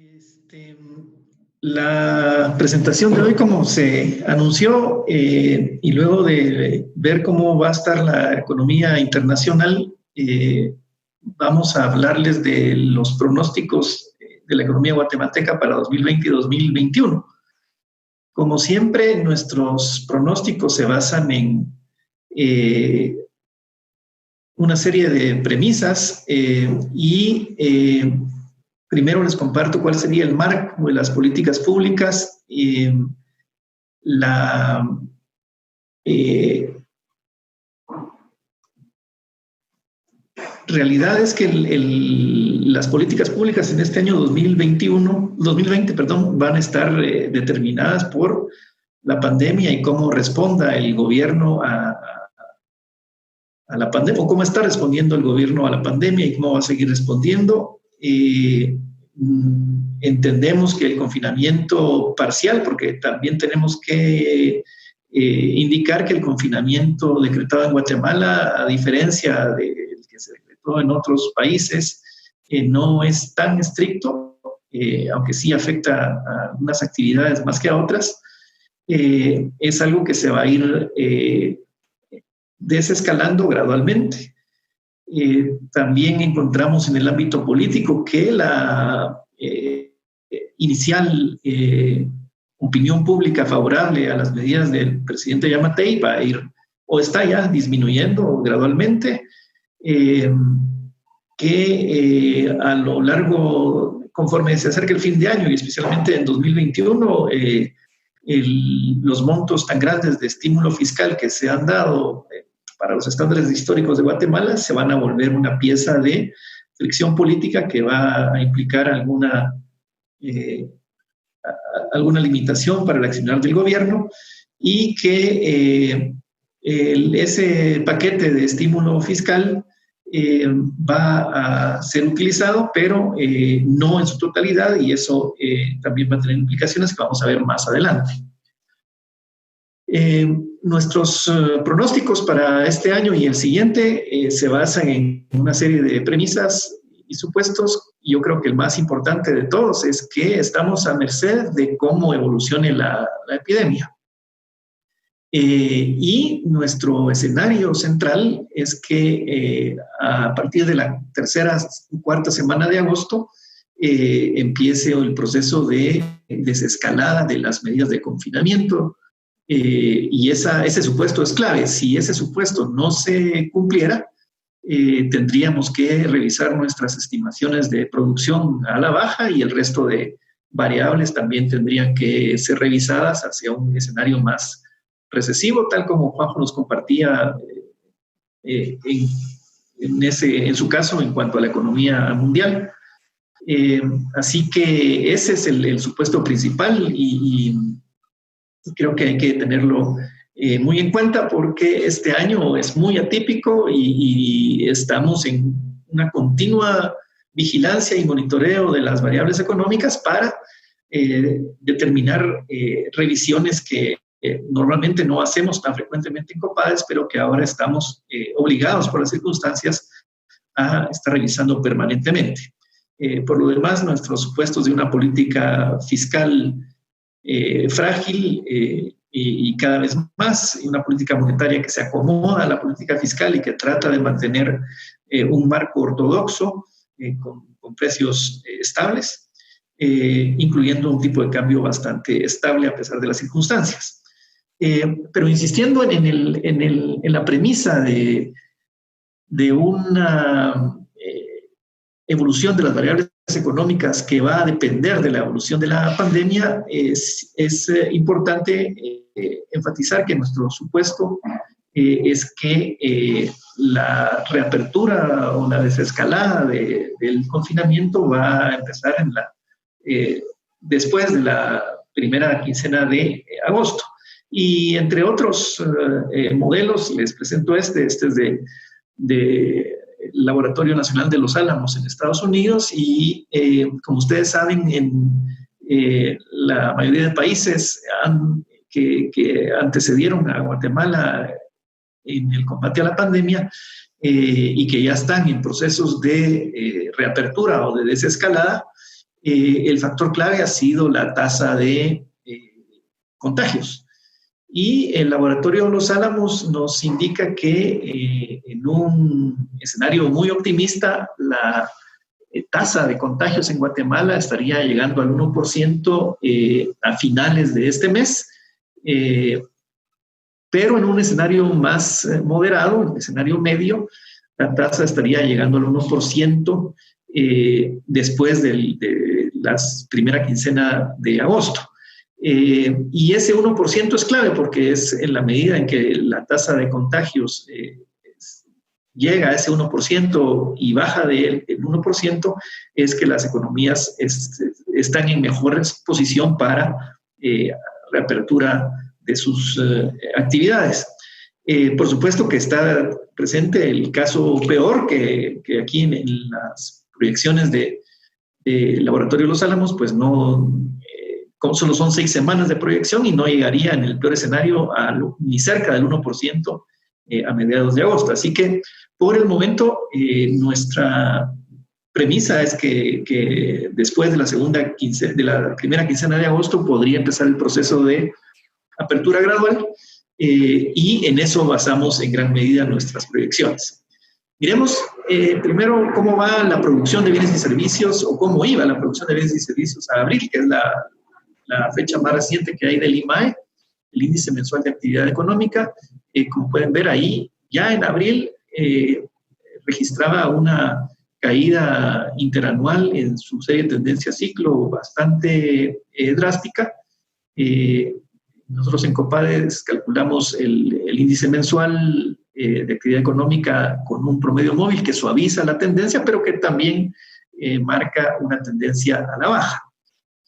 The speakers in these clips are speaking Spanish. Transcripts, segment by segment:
Este, la presentación de hoy, como se anunció, y luego de ver cómo va a estar la economía internacional, vamos a hablarles de los pronósticos de la economía guatemalteca para 2020 y 2021. Como siempre, nuestros pronósticos se basan en una serie de premisas primero les comparto cuál sería el marco de las políticas públicas. La realidad es que las políticas públicas en este año 2020, van a estar determinadas por la pandemia y cómo responda el gobierno a la pandemia, o cómo está respondiendo el gobierno a la pandemia y cómo va a seguir respondiendo. Entendemos que el confinamiento parcial, porque también tenemos que indicar que el confinamiento decretado en Guatemala, a diferencia del que se decretó en otros países, no es tan estricto, aunque sí afecta a algunas actividades más que a otras. Es algo que se va a ir desescalando gradualmente. También encontramos en el ámbito político que la inicial opinión pública favorable a las medidas del presidente Yamatei va a ir, o está ya disminuyendo gradualmente, a lo largo, conforme se acerca el fin de año y especialmente en 2021, los montos tan grandes de estímulo fiscal que se han dado para los estándares históricos de Guatemala se van a volver una pieza de fricción política que va a implicar alguna limitación para el accionar del gobierno, y que ese paquete de estímulo fiscal va a ser utilizado, pero no en su totalidad, y eso también va a tener implicaciones que vamos a ver más adelante. Nuestros pronósticos para este año y el siguiente se basan en una serie de premisas y supuestos. Yo creo que el más importante de todos es que estamos a merced de cómo evolucione la epidemia. Y nuestro escenario central es que a partir de la tercera o cuarta semana de agosto empiece el proceso de desescalada de las medidas de confinamiento. Y ese supuesto es clave. Si ese supuesto no se cumpliera, tendríamos que revisar nuestras estimaciones de producción a la baja, y el resto de variables también tendrían que ser revisadas hacia un escenario más recesivo, tal como Juanjo nos compartía en su caso en cuanto a la economía mundial. Así que ese es el supuesto principal, y creo que hay que tenerlo muy en cuenta, porque este año es muy atípico y estamos en una continua vigilancia y monitoreo de las variables económicas para determinar revisiones que normalmente no hacemos tan frecuentemente en COPADES, pero que ahora estamos obligados por las circunstancias a estar revisando permanentemente. Por lo demás, nuestros supuestos de una política fiscal frágil y cada vez más, una política monetaria que se acomoda a la política fiscal y que trata de mantener un marco ortodoxo con precios estables, incluyendo un tipo de cambio bastante estable a pesar de las circunstancias. Pero insistiendo en la premisa de una evolución de las variables económicas que va a depender de la evolución de la pandemia, es importante enfatizar que nuestro supuesto es que la reapertura o la desescalada del confinamiento va a empezar después de la primera quincena de agosto. Y entre otros modelos, les presento este es de Laboratorio Nacional de Los Álamos en Estados Unidos, y como ustedes saben, en la mayoría de países que antecedieron a Guatemala en el combate a la pandemia y que ya están en procesos de reapertura o de desescalada, el factor clave ha sido la tasa de contagios. Y el laboratorio Los Álamos nos indica que en un escenario muy optimista, la tasa de contagios en Guatemala estaría llegando al 1% a finales de este mes, pero en un escenario más moderado, en un escenario medio, la tasa estaría llegando al 1% después de la primera quincena de agosto. Y ese 1% es clave porque es en la medida en que la tasa de contagios llega a ese 1% y baja del 1%, es que las economías están en mejor posición para reapertura de sus actividades. Por supuesto que está presente el caso peor que aquí en las proyecciones de Laboratorio Los Álamos, pues no, solo son 6 semanas de proyección y no llegaría en el peor escenario ni cerca del 1% a mediados de agosto. Así que por el momento nuestra premisa es que después de la primera quincena de agosto podría empezar el proceso de apertura gradual y en eso basamos en gran medida nuestras proyecciones. Miremos primero cómo va la producción de bienes y servicios o cómo iba la producción de bienes y servicios a abril, que es la fecha más reciente que hay del IMAE, el índice mensual de actividad económica. Como pueden ver ahí, ya en abril registraba una caída interanual en su serie de tendencia ciclo bastante drástica. Nosotros en Copades calculamos el índice mensual de actividad económica con un promedio móvil que suaviza la tendencia, pero que también marca una tendencia a la baja.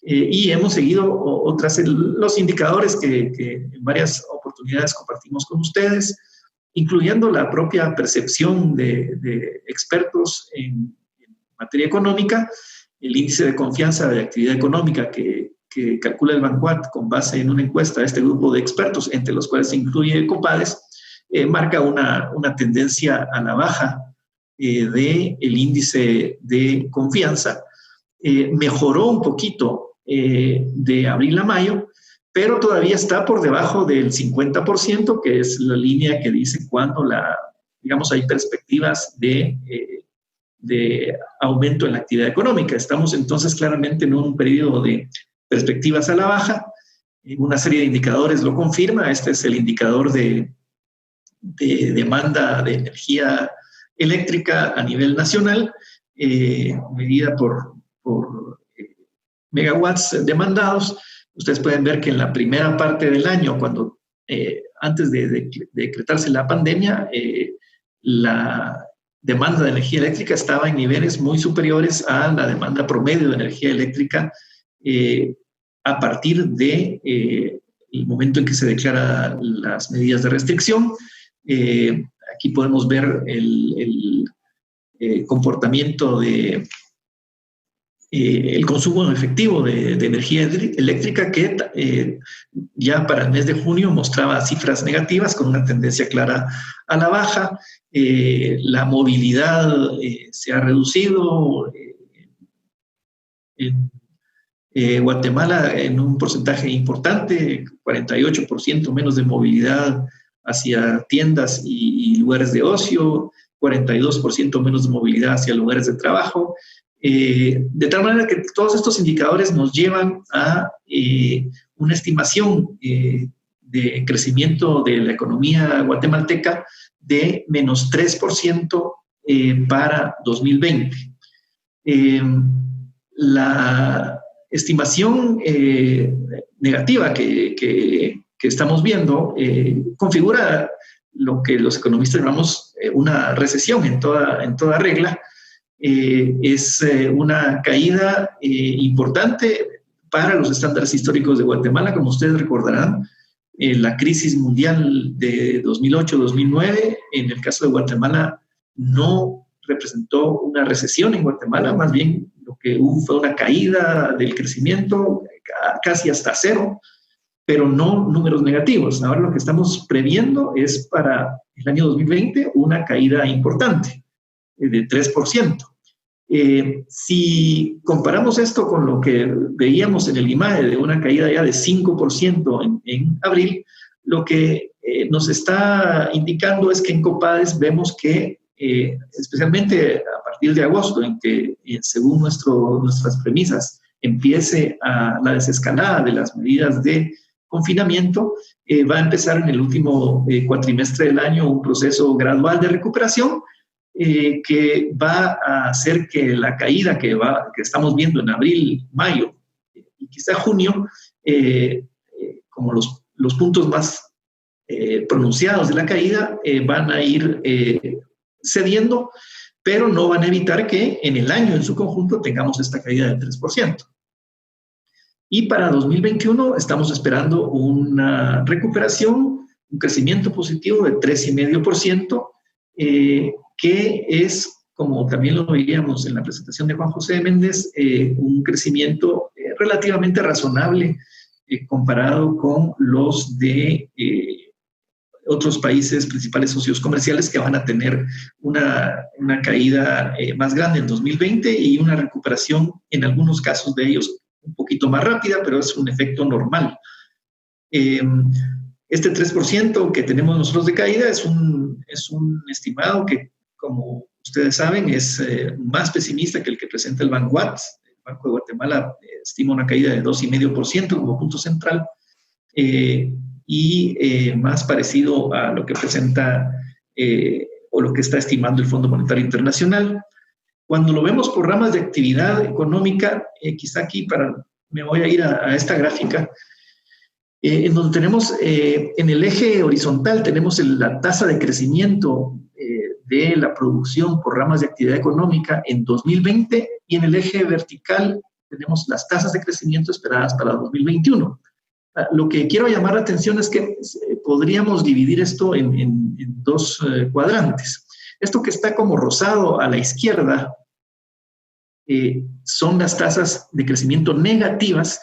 Y hemos seguido los indicadores que en varias oportunidades compartimos con ustedes, incluyendo la propia percepción de expertos en materia económica, el índice de confianza de actividad económica que calcula el Bancoat con base en una encuesta de este grupo de expertos, entre los cuales se incluye Copades, marca una tendencia a la baja del índice de confianza. Mejoró un poquito de abril a mayo, pero todavía está por debajo del 50%, que es la línea que dice cuando hay perspectivas de aumento en la actividad económica. Estamos entonces claramente en un periodo de perspectivas a la baja. Una serie de indicadores lo confirma. Este es el indicador de demanda de energía eléctrica a nivel nacional, medida por megawatts demandados. Ustedes pueden ver que en la primera parte del año, cuando antes de decretarse la pandemia, la demanda de energía eléctrica estaba en niveles muy superiores a la demanda promedio de energía eléctrica a partir de el momento en que se declaran las medidas de restricción. Aquí podemos ver el comportamiento el consumo efectivo de energía eléctrica que ya para el mes de junio mostraba cifras negativas con una tendencia clara a la baja. La movilidad se ha reducido en Guatemala en un porcentaje importante, 48% menos de movilidad hacia tiendas y lugares de ocio, 42% menos de movilidad hacia lugares de trabajo. De tal manera que todos estos indicadores nos llevan a una estimación de crecimiento de la economía guatemalteca de menos 3% para 2020. La estimación negativa que estamos viendo configura lo que los economistas llamamos una recesión en toda regla. Es una caída importante para los estándares históricos de Guatemala. Como ustedes recordarán, la crisis mundial de 2008-2009, en el caso de Guatemala, no representó una recesión en Guatemala, más bien lo que hubo fue una caída del crecimiento casi hasta cero, pero no números negativos. Ahora lo que estamos previendo es para el año 2020 una caída importante de 3%. Si comparamos esto con lo que veíamos en el IMAE de una caída ya de 5% en abril, lo que nos está indicando es que en Copades vemos que, especialmente a partir de agosto, en que según nuestras premisas empiece la desescalada de las medidas de confinamiento, va a empezar en el último cuatrimestre del año un proceso gradual de recuperación que va a hacer que la caída que estamos viendo en abril, mayo y quizá junio, como los puntos más pronunciados de la caída, van a ir cediendo, pero no van a evitar que en el año en su conjunto tengamos esta caída del 3%. Y para 2021 estamos esperando una recuperación, un crecimiento positivo de 3,5%, que es, como también lo veíamos en la presentación de Juan José Méndez, un crecimiento relativamente razonable comparado con los de otros países principales socios comerciales que van a tener una caída más grande en 2020 y una recuperación en algunos casos de ellos un poquito más rápida, pero es un efecto normal. Este 3% que tenemos nosotros de caída es un estimado que, como ustedes saben, es más pesimista que el que presenta el Banco de Guatemala estima una caída de 2,5% como punto central, y más parecido a lo que presenta o lo que está estimando el Fondo Monetario Internacional. Cuando lo vemos por ramas de actividad económica, quizá aquí me voy a ir a esta gráfica, en donde tenemos en el eje horizontal tenemos la tasa de crecimiento de la producción por ramas de actividad económica en 2020, y en el eje vertical tenemos las tasas de crecimiento esperadas para 2021. Lo que quiero llamar la atención es que podríamos dividir esto en dos cuadrantes. Esto que está como rosado a la izquierda son las tasas de crecimiento negativas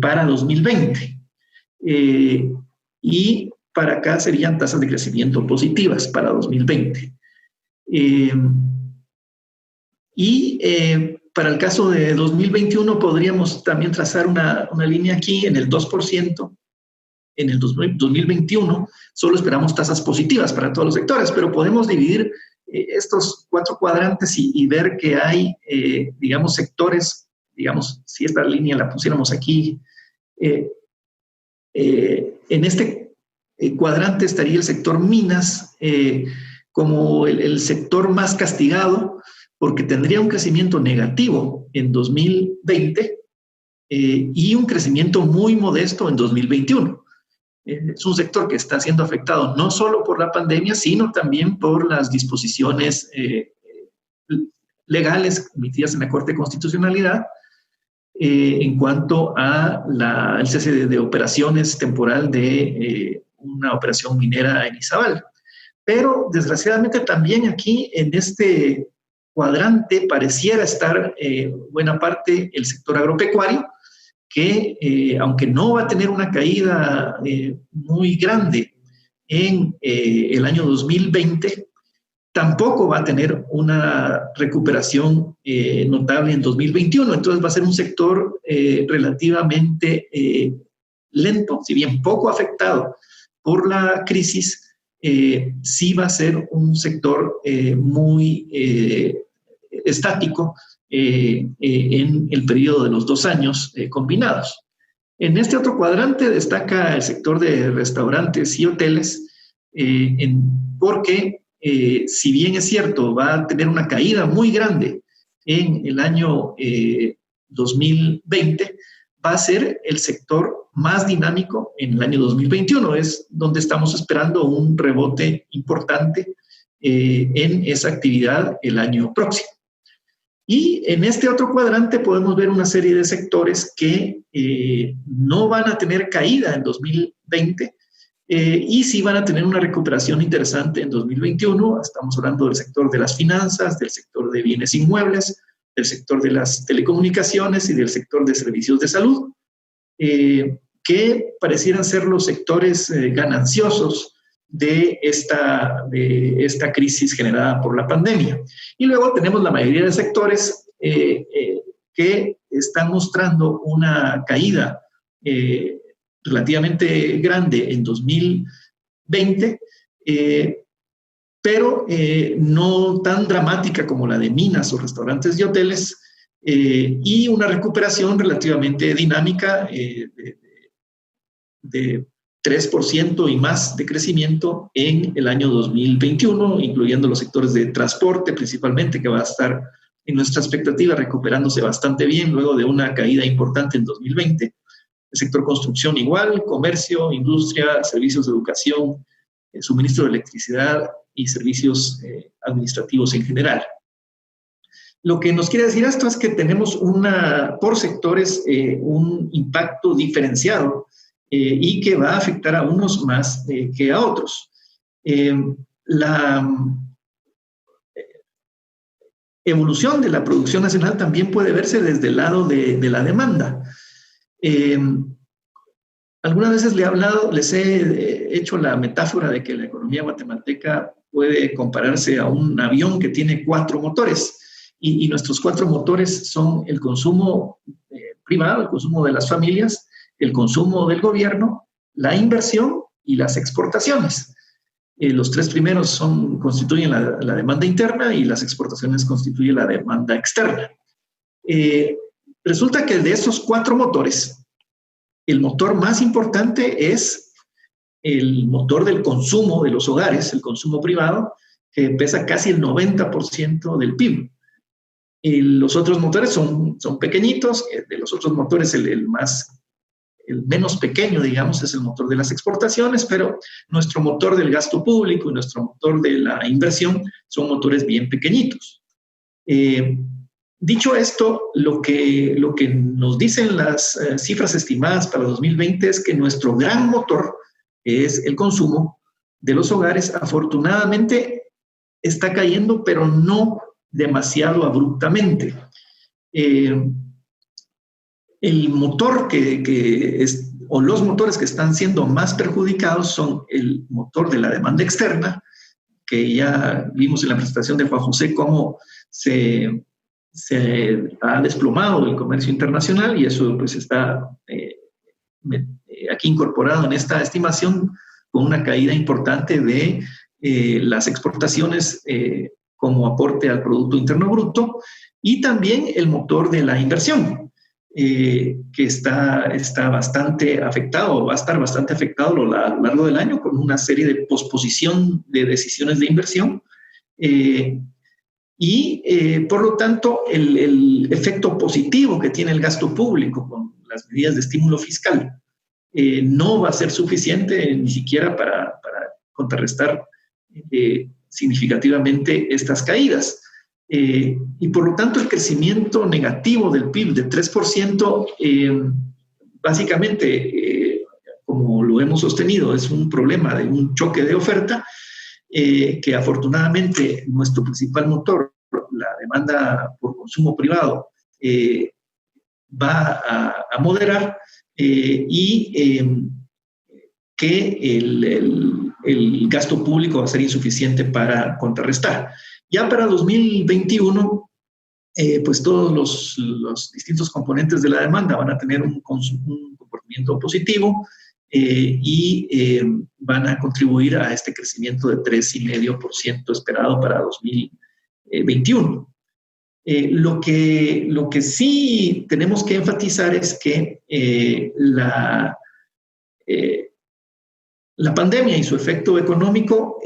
para 2020. Y para acá serían tasas de crecimiento positivas para 2020. Para el caso de 2021 podríamos también trazar una línea aquí en el 2%. En el 2021 solo esperamos tasas positivas para todos los sectores, pero podemos dividir estos 4 cuadrantes y ver que hay, digamos, sectores, digamos, si esta línea la pusiéramos aquí, en este cuadrante estaría el sector minas como el sector más castigado, porque tendría un crecimiento negativo en 2020 y un crecimiento muy modesto en 2021. Es un sector que está siendo afectado no solo por la pandemia, sino también por las disposiciones legales emitidas en la Corte de Constitucionalidad en cuanto a el cese de operaciones temporal de una operación minera en Izabal. Pero desgraciadamente también aquí en este cuadrante pareciera estar buena parte el sector agropecuario, que aunque no va a tener una caída muy grande en el año 2020, tampoco va a tener una recuperación notable en 2021. Entonces va a ser un sector relativamente lento, si bien poco afectado por la crisis, sí va a ser un sector muy estático en el periodo de los 2 años combinados. En este otro cuadrante destaca el sector de restaurantes y hoteles, porque si bien es cierto, va a tener una caída muy grande en el año 2020, va a ser el sector más dinámico en el año 2021. Es donde estamos esperando un rebote importante en esa actividad el año próximo. Y en este otro cuadrante podemos ver una serie de sectores que no van a tener caída en 2020 y sí van a tener una recuperación interesante en 2021. Estamos hablando del sector de las finanzas, del sector de bienes inmuebles, del sector de las telecomunicaciones y del sector de servicios de salud, que parecieran ser los sectores gananciosos de esta crisis generada por la pandemia. Y luego tenemos la mayoría de sectores que están mostrando una caída relativamente grande en 2020, pero no tan dramática como la de minas o restaurantes y hoteles, y una recuperación relativamente dinámica de 3% y más de crecimiento en el año 2021, incluyendo los sectores de transporte principalmente, que va a estar en nuestra expectativa recuperándose bastante bien luego de una caída importante en 2020. El sector construcción igual, comercio, industria, servicios de educación, suministro de electricidad y servicios administrativos en general. Lo que nos quiere decir esto es que tenemos por sectores un impacto diferenciado y que va a afectar a unos más que a otros. La evolución de la producción nacional también puede verse desde el lado de la demanda. Algunas veces les he hecho la metáfora de que la economía guatemalteca puede compararse a un avión que tiene 4 motores, y nuestros 4 motores son el consumo privado, el consumo de las familias, el consumo del gobierno, la inversión y las exportaciones. Los 3 primeros constituyen la demanda interna y las exportaciones constituyen la demanda externa. Resulta que de esos 4 motores, el motor más importante es el motor del consumo de los hogares, el consumo privado, que pesa casi el 90% del PIB. Los otros motores son pequeñitos. De los otros motores, el menos pequeño, digamos, es el motor de las exportaciones, pero nuestro motor del gasto público y nuestro motor de la inversión son motores bien pequeñitos. Dicho esto, lo que nos dicen las cifras estimadas para 2020 es que nuestro gran motor, que es el consumo de los hogares, afortunadamente está cayendo, pero no demasiado abruptamente. El motor o los motores que están siendo más perjudicados son el motor de la demanda externa, que ya vimos en la presentación de Juan José cómo se ha desplomado el comercio internacional, y eso pues está aquí incorporado en esta estimación con una caída importante de las exportaciones como aporte al Producto Interno Bruto, y también el motor de la inversión, que está bastante afectado, va a estar bastante afectado a lo largo del año con una serie de posposición de decisiones de inversión. Por lo tanto, el efecto positivo que tiene el gasto público con las medidas de estímulo fiscal no va a ser suficiente ni siquiera para contrarrestar significativamente estas caídas. Y por lo tanto, el crecimiento negativo del PIB de 3%, básicamente, como lo hemos sostenido, es un problema de un choque de oferta, que afortunadamente nuestro principal motor, la demanda por consumo privado, va a moderar, y que el gasto público va a ser insuficiente para contrarrestar. Ya para 2021, pues todos los distintos componentes de la demanda van a tener un comportamiento positivo, y van a contribuir a este crecimiento de 3,5% esperado para 2021. Lo que sí tenemos que enfatizar es que la pandemia y su efecto económico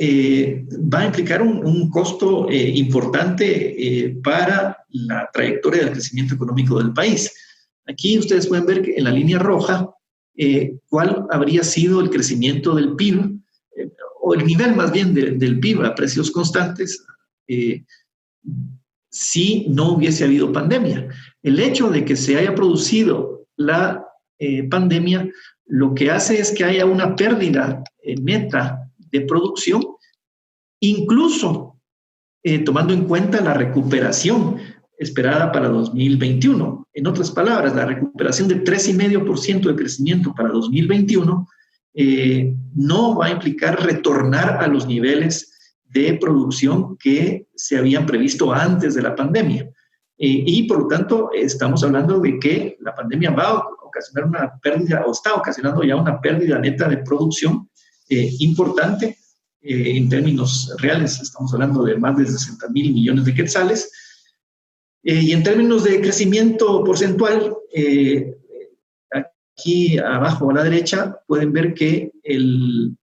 va a implicar un costo importante para la trayectoria del crecimiento económico del país. Aquí ustedes pueden ver que en la línea roja cuál habría sido el crecimiento del PIB, o el nivel más bien del PIB a precios constantes, si no hubiese habido pandemia. El hecho de que se haya producido la pandemia lo que hace es que haya una pérdida neta de producción, incluso tomando en cuenta la recuperación esperada para 2021. En otras palabras, la recuperación de 3,5% de crecimiento para 2021 no va a implicar retornar a los niveles de producción que se habían previsto antes de la pandemia. Y por lo tanto, estamos hablando de que la pandemia va a ocasionar una pérdida, o está ocasionando ya una pérdida neta de producción importante. En términos reales, estamos hablando de más de 60,000 millones de quetzales. Y en términos de crecimiento porcentual, aquí abajo a la derecha pueden ver que el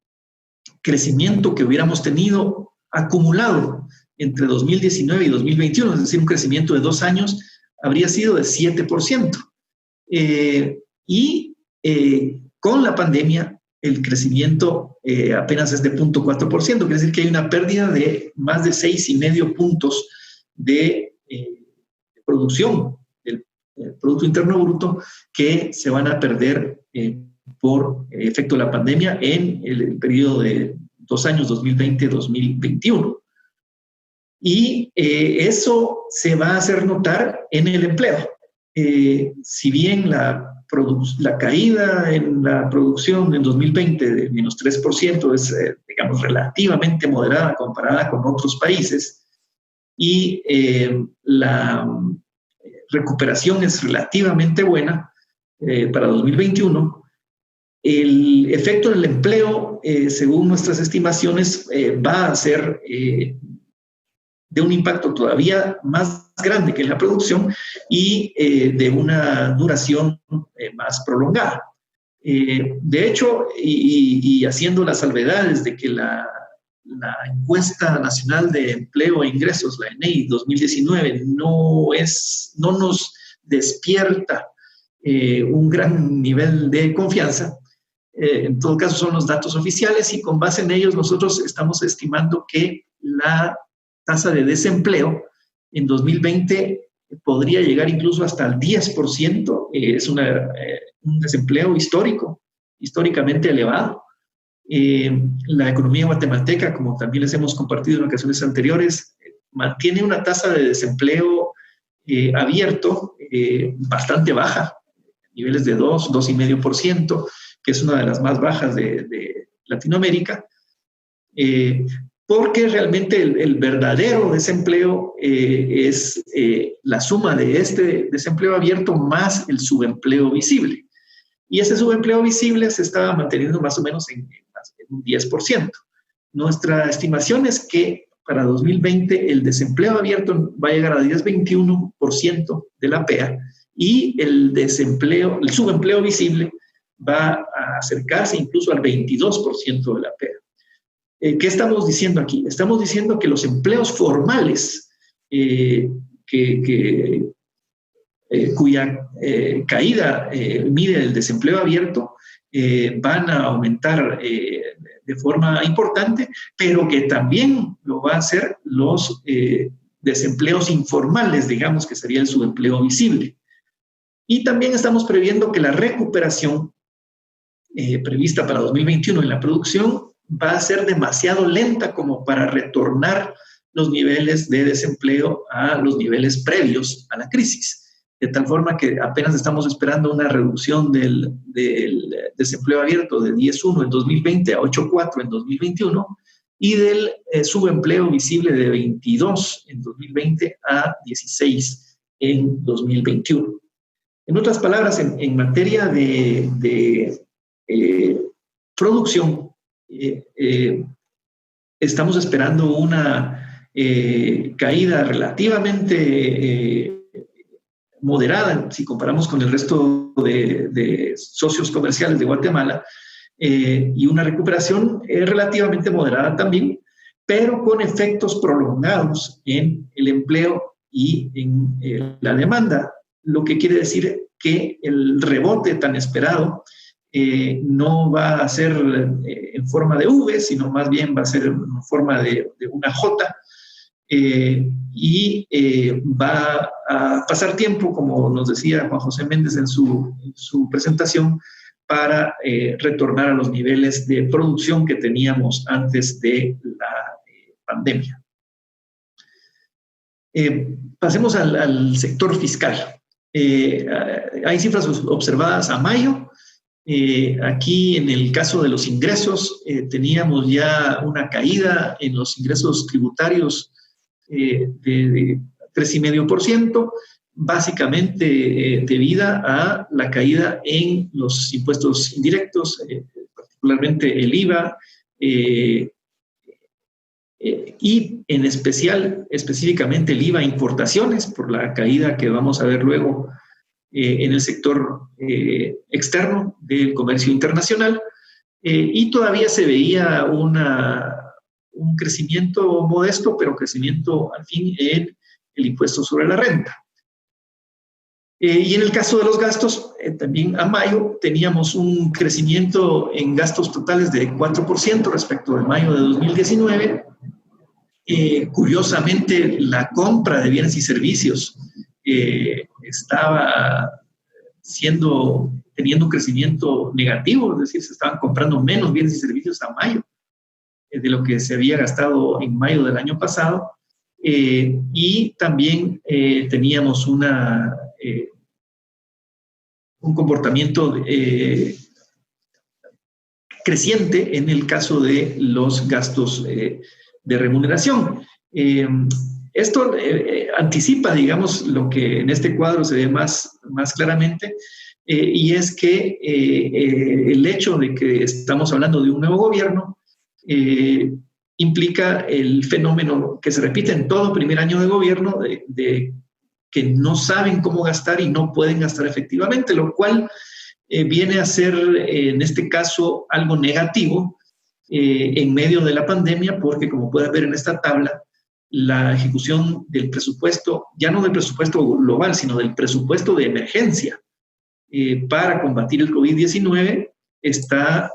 crecimiento que hubiéramos tenido acumulado entre 2019 y 2021, es decir, un crecimiento de 2 años, habría sido de 7%. Con la pandemia, el crecimiento apenas es de 0.4%, quiere decir que hay una pérdida de más de 6,5 puntos de producción del Producto Interno Bruto que se van a perder por efecto de la pandemia en el periodo de 2 años, 2020-2021. Y eso se va a hacer notar en el empleo. Si bien la caída en la producción en 2020 de menos 3% es, digamos, relativamente moderada comparada con otros países, y la recuperación es relativamente buena para 2021, el efecto del empleo, según nuestras estimaciones, va a ser de un impacto todavía más grande que la producción y de una duración más prolongada. De hecho, y haciendo las salvedades de que la encuesta nacional de empleo e ingresos, la ENEI 2019, no nos despierta un gran nivel de confianza. En todo caso, son los datos oficiales y con base en ellos nosotros estamos estimando que la tasa de desempleo en 2020 podría llegar incluso hasta el 10%. Es un desempleo históricamente elevado. La economía guatemalteca, como también les hemos compartido en ocasiones anteriores, mantiene una tasa de desempleo abierto bastante baja, niveles de 2,5%, que es una de las más bajas de Latinoamérica, porque realmente el verdadero desempleo es la suma de este desempleo abierto más el subempleo visible. Y ese subempleo visible se estaba manteniendo más o menos en un 10%. Nuestra estimación es que para 2020 el desempleo abierto va a llegar a 10,21% de la PEA y el subempleo visible va a acercarse incluso al 22% de la PEA. ¿Qué estamos diciendo aquí? Estamos diciendo que los empleos formales cuya caída mide el desempleo abierto van a aumentar de forma importante, pero que también lo va a hacer los desempleos informales, digamos que sería el subempleo visible. Y también estamos previendo que la recuperación prevista para 2021 en la producción va a ser demasiado lenta como para retornar los niveles de desempleo a los niveles previos a la crisis. De tal forma que apenas estamos esperando una reducción del desempleo abierto de 10,1 en 2020 a 8,4 en 2021 y del subempleo visible de 22 en 2020 a 16 en 2021. En otras palabras, en materia de producción, estamos esperando una caída relativamente moderada, si comparamos con el resto de socios comerciales de Guatemala, y una recuperación relativamente moderada también, pero con efectos prolongados en el empleo y en la demanda, lo que quiere decir que el rebote tan esperado no va a ser en forma de V, sino más bien va a ser en forma de una J, y va a pasar tiempo, como nos decía Juan José Méndez en su presentación, para retornar a los niveles de producción que teníamos antes de la pandemia. Pasemos al sector fiscal. Hay cifras observadas a mayo. Aquí, en el caso de los ingresos, teníamos ya una caída en los ingresos tributarios de 3,5%, básicamente debida a la caída en los impuestos indirectos, particularmente el IVA, y en especial, específicamente el IVA importaciones, por la caída que vamos a ver luego en el sector externo del comercio internacional, y todavía se veía un crecimiento modesto, pero crecimiento al fin en el impuesto sobre la renta. Y en el caso de los gastos, también a mayo teníamos un crecimiento en gastos totales de 4% respecto al mayo de 2019. Curiosamente, la compra de bienes y servicios estaba teniendo un crecimiento negativo, es decir, se estaban comprando menos bienes y servicios a mayo de lo que se había gastado en mayo del año pasado. Y también teníamos un comportamiento creciente en el caso de los gastos de remuneración. Esto anticipa, digamos, lo que en este cuadro se ve más claramente, y es que el hecho de que estamos hablando de un nuevo gobierno implica el fenómeno que se repite en todo primer año de gobierno de que no saben cómo gastar y no pueden gastar efectivamente, lo cual viene a ser, en este caso, algo negativo en medio de la pandemia, porque como puedes ver en esta tabla, la ejecución del presupuesto, ya no del presupuesto global, sino del presupuesto de emergencia para combatir el COVID-19 está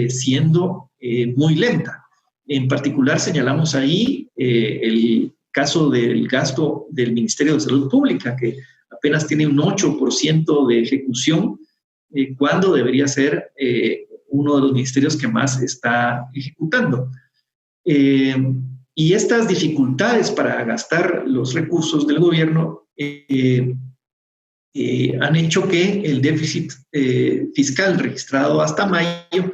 siendo muy lenta. En particular, señalamos ahí el caso del gasto del Ministerio de Salud Pública, que apenas tiene un 8% de ejecución, cuando debería ser uno de los ministerios que más está ejecutando. Y estas dificultades para gastar los recursos del gobierno han hecho que el déficit fiscal registrado hasta mayo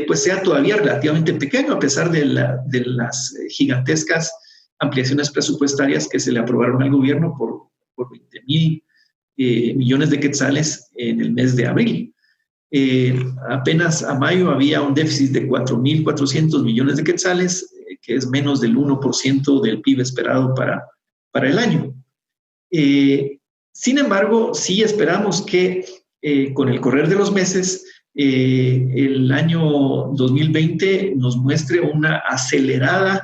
pues sea todavía relativamente pequeño, a pesar de las gigantescas ampliaciones presupuestarias que se le aprobaron al gobierno por 20,000 millones de quetzales en el mes de abril. Apenas a mayo había un déficit de 4,400 millones de quetzales, que es menos del 1% del PIB esperado para el año. Sin embargo, sí esperamos que con el correr de los meses, el año 2020 nos muestre un acelerado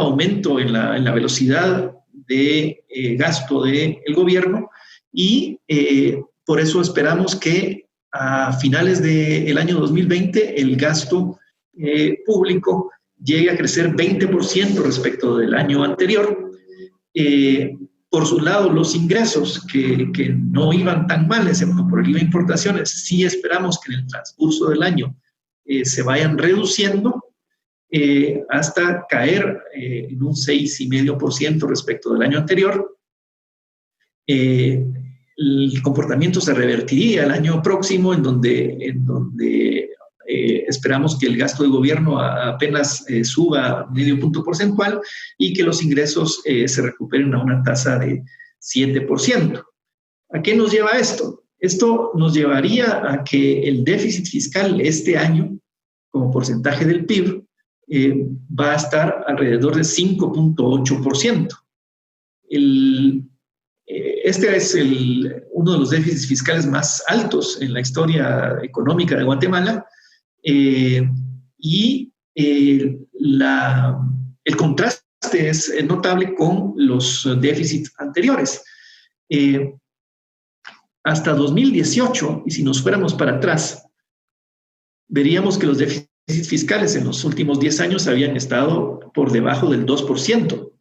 aumento en la velocidad de gasto del gobierno, y por eso esperamos que a finales del año 2020 el gasto público llegue a crecer 20% respecto del año anterior. Por su lado, los ingresos que no iban tan mal, excepto por el IVA de importaciones, sí esperamos que en el transcurso del año se vayan reduciendo hasta caer en un 6,5% respecto del año anterior. El comportamiento se revertiría el año próximo, en donde esperamos que el gasto de gobierno apenas suba medio punto porcentual y que los ingresos se recuperen a una tasa de 7%. ¿A qué nos lleva esto? Esto nos llevaría a que el déficit fiscal este año, como porcentaje del PIB, va a estar alrededor de 5,8%. Este es uno de los déficits fiscales más altos en la historia económica de Guatemala, y el contraste es notable con los déficits anteriores. Hasta 2018, y si nos fuéramos para atrás, veríamos que los déficits fiscales en los últimos 10 años habían estado por debajo del 2%.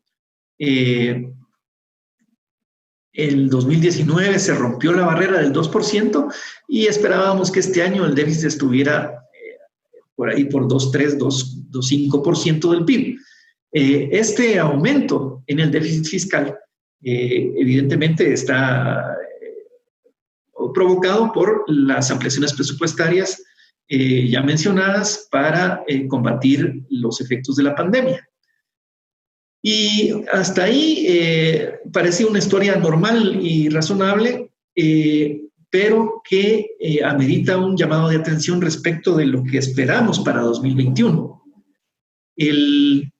El 2019 se rompió la barrera del 2% y esperábamos que este año el déficit estuviera por ahí por 2,3, 2,5% del PIB. Este aumento en el déficit fiscal evidentemente está provocado por las ampliaciones presupuestarias ya mencionadas para combatir los efectos de la pandemia. Y hasta ahí parecía una historia normal y razonable, pero que amerita un llamado de atención respecto de lo que esperamos para 2021. El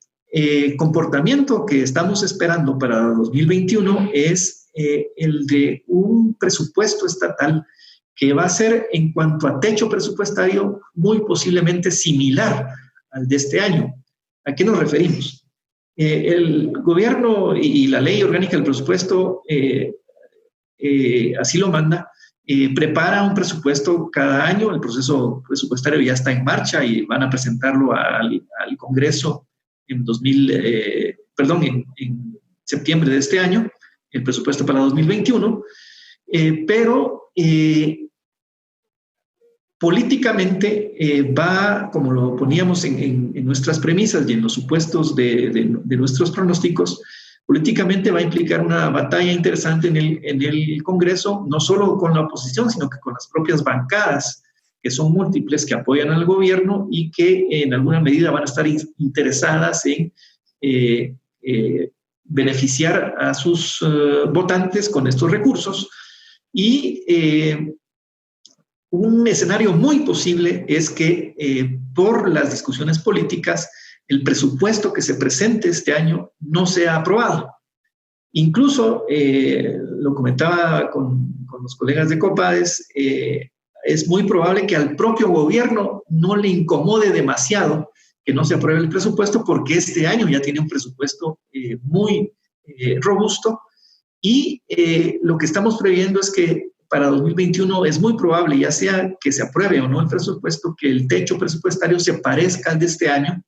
comportamiento que estamos esperando para 2021 es el de un presupuesto estatal que va a ser, en cuanto a techo presupuestario, muy posiblemente similar al de este año. ¿A qué nos referimos? El gobierno y la ley orgánica del presupuesto así lo manda. Prepara un presupuesto cada año. El proceso presupuestario ya está en marcha y van a presentarlo al Congreso en septiembre de este año, el presupuesto para 2021, pero políticamente va, como lo poníamos en nuestras premisas y en los supuestos de nuestros pronósticos, políticamente va a implicar una batalla interesante en el Congreso, no solo con la oposición, sino que con las propias bancadas, que son múltiples, que apoyan al gobierno y que en alguna medida van a estar interesadas en beneficiar a sus votantes con estos recursos. Y un escenario muy posible es que por las discusiones políticas el presupuesto que se presente este año no sea aprobado. Incluso, lo comentaba con los colegas de Copades, es muy probable que al propio gobierno no le incomode demasiado que no se apruebe el presupuesto, porque este año ya tiene un presupuesto muy robusto, y lo que estamos previendo es que para 2021 es muy probable, ya sea que se apruebe o no el presupuesto, que el techo presupuestario se parezca al de este año,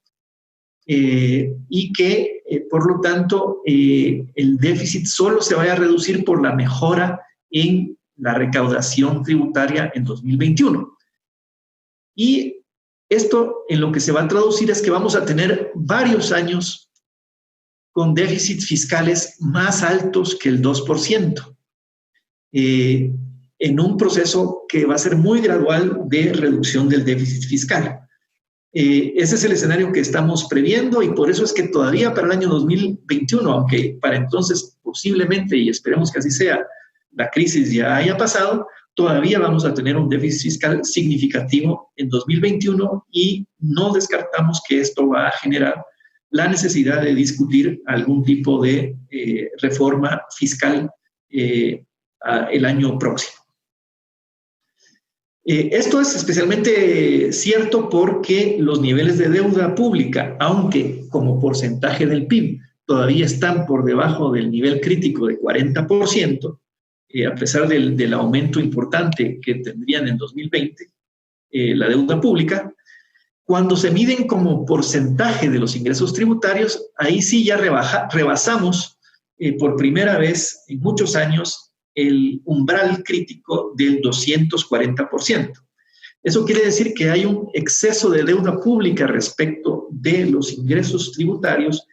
y que, por lo tanto, el déficit solo se vaya a reducir por la mejora en la recaudación tributaria en 2021. Y esto en lo que se va a traducir es que vamos a tener varios años con déficits fiscales más altos que el 2%, en un proceso que va a ser muy gradual de reducción del déficit fiscal. Ese es el escenario que estamos previendo, y por eso es que todavía para el año 2021, aunque para entonces posiblemente, y esperemos que así sea, la crisis ya haya pasado, todavía vamos a tener un déficit fiscal significativo en 2021, y no descartamos que esto va a generar la necesidad de discutir algún tipo de reforma fiscal el año próximo. Esto es especialmente cierto porque los niveles de deuda pública, aunque como porcentaje del PIB todavía están por debajo del nivel crítico de 40%, a pesar del aumento importante que tendrían en 2020, la deuda pública, cuando se miden como porcentaje de los ingresos tributarios, ahí sí ya rebasamos por primera vez en muchos años el umbral crítico del 240%. Eso quiere decir que hay un exceso de deuda pública respecto de los ingresos tributarios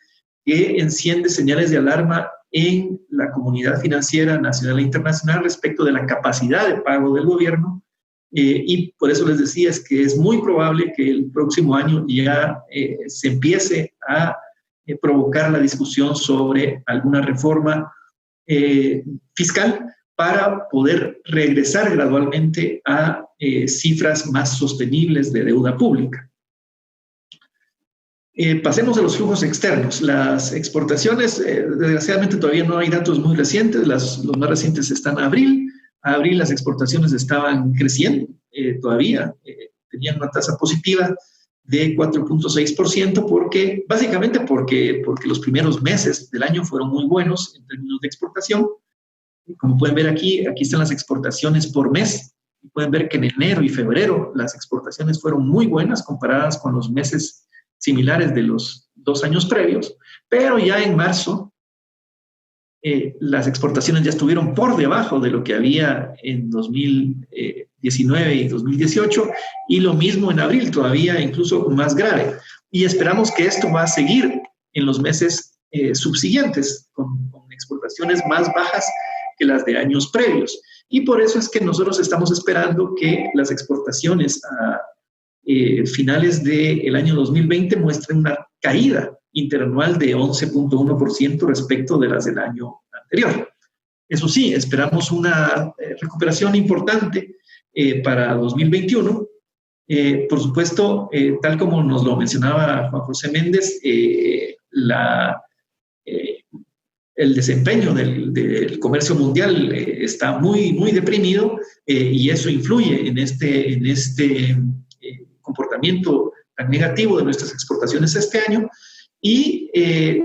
que enciende señales de alarma en la comunidad financiera nacional e internacional respecto de la capacidad de pago del gobierno, y por eso les decía es que es muy probable que el próximo año ya se empiece a provocar la discusión sobre alguna reforma fiscal para poder regresar gradualmente a cifras más sostenibles de deuda pública. Pasemos a los flujos externos. Las exportaciones, desgraciadamente todavía no hay datos muy recientes, los más recientes están a abril. A abril las exportaciones estaban creciendo todavía, tenían una tasa positiva de 4.6%, básicamente porque los primeros meses del año fueron muy buenos en términos de exportación. Como pueden ver aquí están las exportaciones por mes. Pueden ver que en enero y febrero las exportaciones fueron muy buenas comparadas con los meses similares de los 2 años previos, pero ya en marzo las exportaciones ya estuvieron por debajo de lo que había en 2019 y 2018, y lo mismo en abril, todavía incluso más grave. Y esperamos que esto va a seguir en los meses subsiguientes, con exportaciones más bajas que las de años previos. y por eso es que nosotros estamos esperando que las exportaciones a finales del año 2020 muestren una caída interanual de 11.1% respecto de las del año anterior. Eso sí, esperamos una recuperación importante para 2021. Por supuesto, tal como nos lo mencionaba Juan José Méndez, el desempeño del comercio mundial está muy deprimido y eso influye en este comportamiento tan negativo de nuestras exportaciones este año y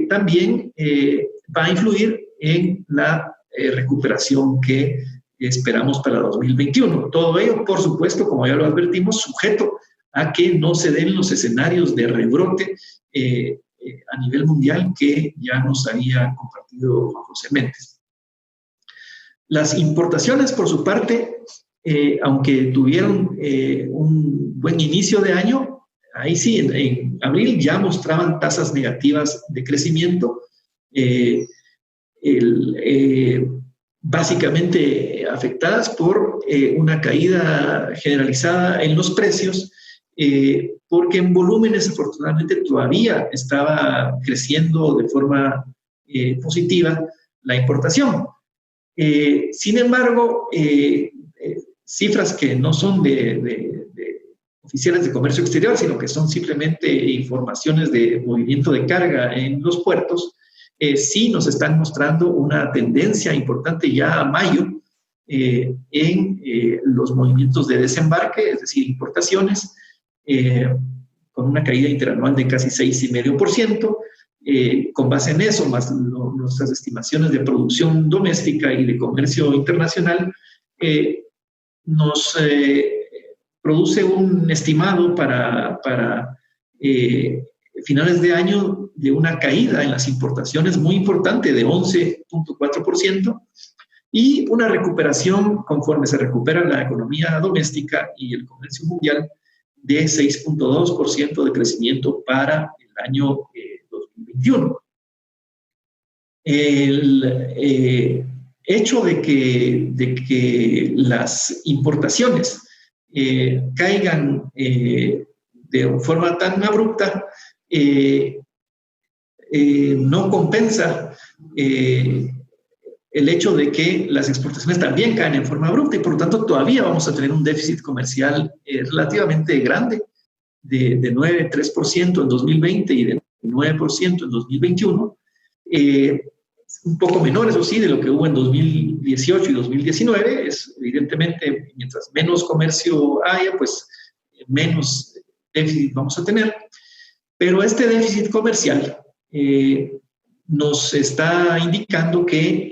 también va a influir en la recuperación que esperamos para 2021. Todo ello, por supuesto, como ya lo advertimos, sujeto a que no se den los escenarios de rebrote a nivel mundial que ya nos había compartido Juan José Méndez. Las importaciones, por su parte, aunque tuvieron un buen inicio de año, ahí sí, en abril ya mostraban tasas negativas de crecimiento, básicamente afectadas por una caída generalizada en los precios, porque en volúmenes afortunadamente todavía estaba creciendo de forma positiva la importación. Sin embargo, cifras que no son de oficiales de comercio exterior, sino que son simplemente informaciones de movimiento de carga en los puertos, sí nos están mostrando una tendencia importante ya a mayo en los movimientos de desembarque, es decir, importaciones, con una caída interanual de casi 6,5%. Con base en eso, más nuestras estimaciones de producción doméstica y de comercio internacional, nos produce un estimado para finales de año de una caída en las importaciones muy importante de 11.4% y una recuperación conforme se recupera la economía doméstica y el comercio mundial de 6.2% de crecimiento para el año 2021. El hecho de que las importaciones caigan de forma tan abrupta no compensa el hecho de que las exportaciones también caen en forma abrupta y por lo tanto todavía vamos a tener un déficit comercial relativamente grande de 9,3% en 2020 y de 9% en 2021, un poco menor, eso sí, de lo que hubo en 2018 y 2019. Es evidentemente, mientras menos comercio haya, pues menos déficit vamos a tener, pero este déficit comercial nos está indicando que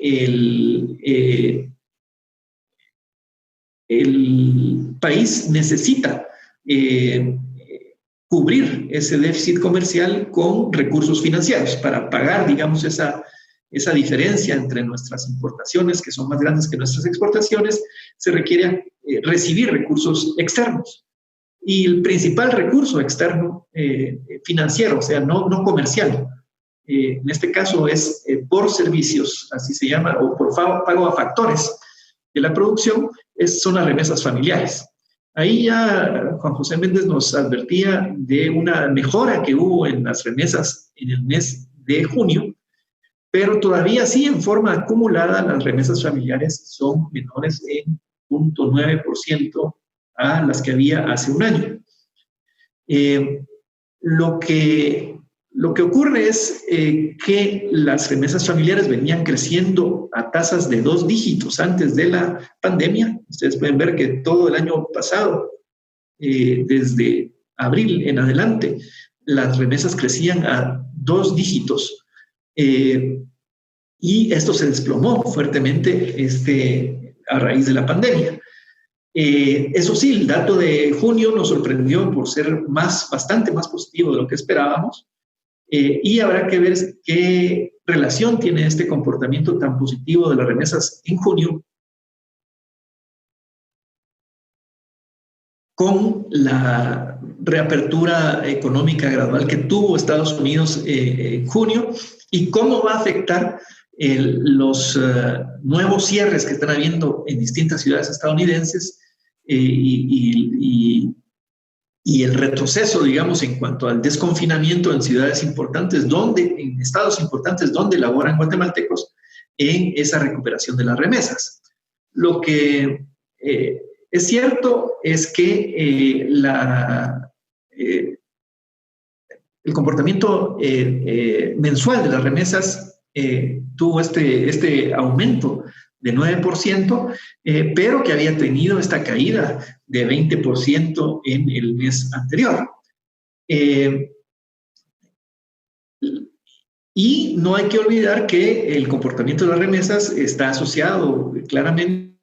el país necesita cubrir ese déficit comercial con recursos financieros para pagar, digamos, esa diferencia entre nuestras importaciones, que son más grandes que nuestras exportaciones. Se requiere recibir recursos externos. Y el principal recurso externo financiero, o sea, no comercial, en este caso es por servicios, así se llama, o por pago a factores de la producción, son las remesas familiares. Ahí ya Juan José Méndez nos advertía de una mejora que hubo en las remesas en el mes de junio, pero todavía sí, en forma acumulada, las remesas familiares son menores en 0.9% a las que había hace un año. Lo que ocurre es que las remesas familiares venían creciendo a tasas de 2 dígitos antes de la pandemia. Ustedes pueden ver que todo el año pasado, desde abril en adelante, las remesas crecían a 2 dígitos. Y esto se desplomó fuertemente a raíz de la pandemia. Eso sí, el dato de junio nos sorprendió por ser bastante más positivo de lo que esperábamos, y habrá que ver qué relación tiene este comportamiento tan positivo de las remesas en junio con la reapertura económica gradual que tuvo Estados Unidos en junio y cómo va a afectar los nuevos cierres que están habiendo en distintas ciudades estadounidenses y el retroceso, digamos, en cuanto al desconfinamiento en ciudades importantes, en estados importantes donde laboran guatemaltecos, en esa recuperación de las remesas. Lo que es cierto es que el comportamiento mensual de las remesas tuvo este aumento de 9%, pero que había tenido esta caída de 20% en el mes anterior. Y no hay que olvidar que el comportamiento de las remesas está asociado claramente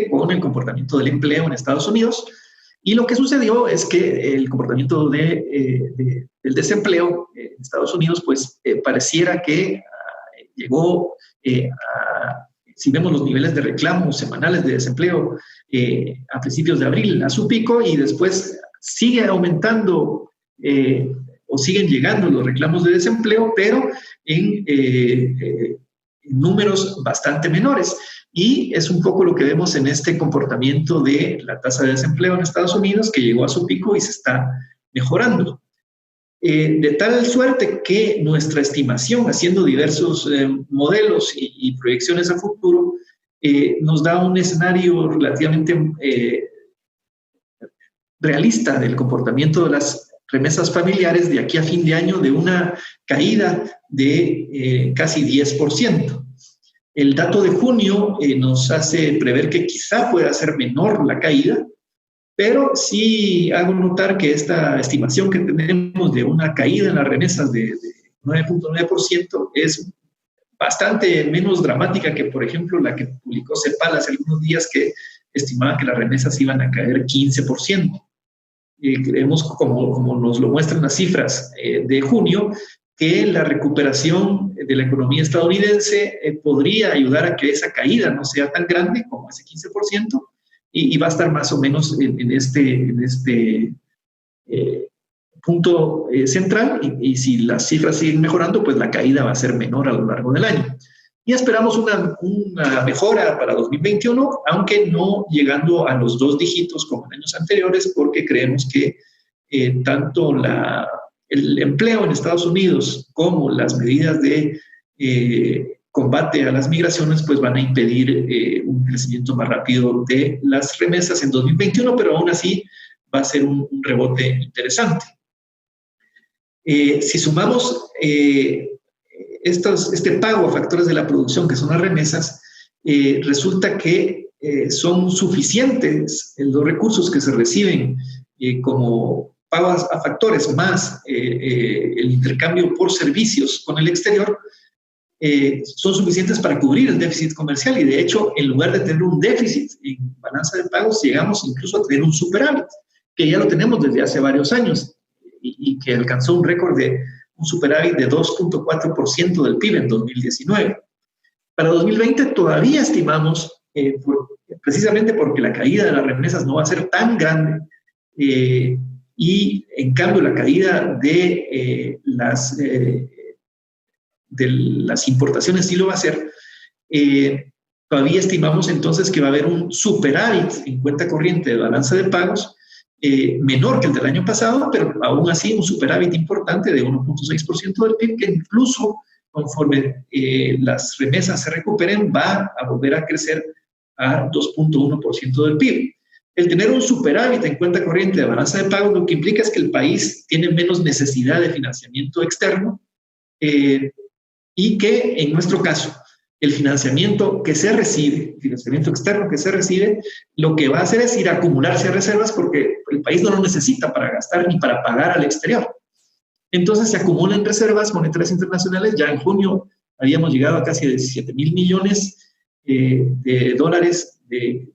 con el comportamiento del empleo en Estados Unidos. Y lo que sucedió es que el comportamiento del desempleo en Estados Unidos, pues pareciera que llegó si vemos los niveles de reclamos semanales de desempleo a principios de abril, a su pico, y después sigue aumentando o siguen llegando los reclamos de desempleo, pero en números bastante menores. Y es un poco lo que vemos en este comportamiento de la tasa de desempleo en Estados Unidos, que llegó a su pico y se está mejorando. De tal suerte que nuestra estimación, haciendo diversos modelos y proyecciones a futuro, nos da un escenario relativamente realista del comportamiento de las remesas familiares de aquí a fin de año, de una caída de casi 10%. El dato de junio nos hace prever que quizá pueda ser menor la caída, pero sí hago notar que esta estimación que tenemos de una caída en las remesas de 9.9% es bastante menos dramática que, por ejemplo, la que publicó CEPAL hace algunos días, que estimaba que las remesas iban a caer 15%. Creemos, como nos lo muestran las cifras de junio, que la recuperación de la economía estadounidense podría ayudar a que esa caída no sea tan grande como ese 15%, y va a estar más o menos en este punto central, y si las cifras siguen mejorando, pues la caída va a ser menor a lo largo del año. Y esperamos una mejora para 2021, aunque no llegando a los 2 dígitos como en años anteriores, porque creemos que tanto el empleo en Estados Unidos como las medidas de combate a las migraciones pues van a impedir un crecimiento más rápido de las remesas en 2021, pero aún así va a ser un rebote interesante. Si sumamos este pago a factores de la producción, que son las remesas, resulta que son suficientes los recursos que se reciben como pagos a factores más el intercambio por servicios con el exterior, son suficientes para cubrir el déficit comercial, y de hecho, en lugar de tener un déficit en balanza de pagos, llegamos incluso a tener un superávit, que ya lo tenemos desde hace varios años y que alcanzó un récord de un superávit de 2.4% del PIB en 2019. Para 2020 todavía estimamos, precisamente porque la caída de las remesas no va a ser tan grande, y en cambio la caída de las importaciones sí lo va a hacer, todavía estimamos entonces que va a haber un superávit en cuenta corriente de balanza de pagos menor que el del año pasado, pero aún así un superávit importante de 1.6% del PIB, que incluso conforme las remesas se recuperen va a volver a crecer a 2.1% del PIB. El tener un superávit en cuenta corriente de balanza de pagos lo que implica es que el país tiene menos necesidad de financiamiento externo, y que en nuestro caso el financiamiento que se recibe, el financiamiento externo que se recibe, lo que va a hacer es ir a acumularse reservas, porque el país no lo necesita para gastar ni para pagar al exterior. Entonces se acumulan reservas monetarias internacionales. Ya en junio habíamos llegado a casi 17,000 millones de dólares de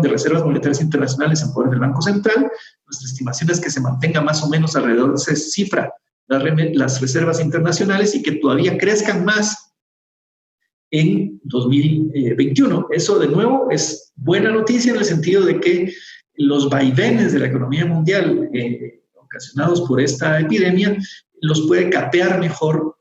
reservas monetarias internacionales en poder del Banco Central. Nuestra estimación es que se mantenga más o menos alrededor de esa cifra las reservas internacionales, y que todavía crezcan más en 2021. Eso, de nuevo, es buena noticia en el sentido de que los vaivenes de la economía mundial ocasionados por esta epidemia los puede capear mejor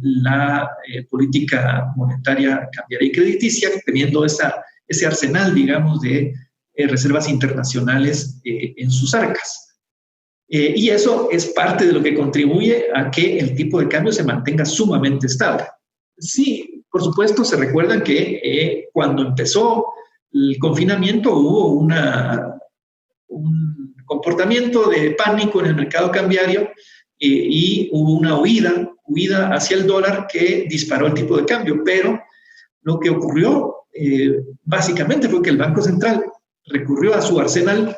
la política monetaria cambiaria y crediticia, teniendo ese arsenal, digamos, de reservas internacionales en sus arcas. Y eso es parte de lo que contribuye a que el tipo de cambio se mantenga sumamente estable. Sí, por supuesto, se recuerdan que cuando empezó el confinamiento hubo un comportamiento de pánico en el mercado cambiario y hubo una huida hacia el dólar que disparó el tipo de cambio, pero lo que ocurrió básicamente fue que el Banco Central recurrió a su arsenal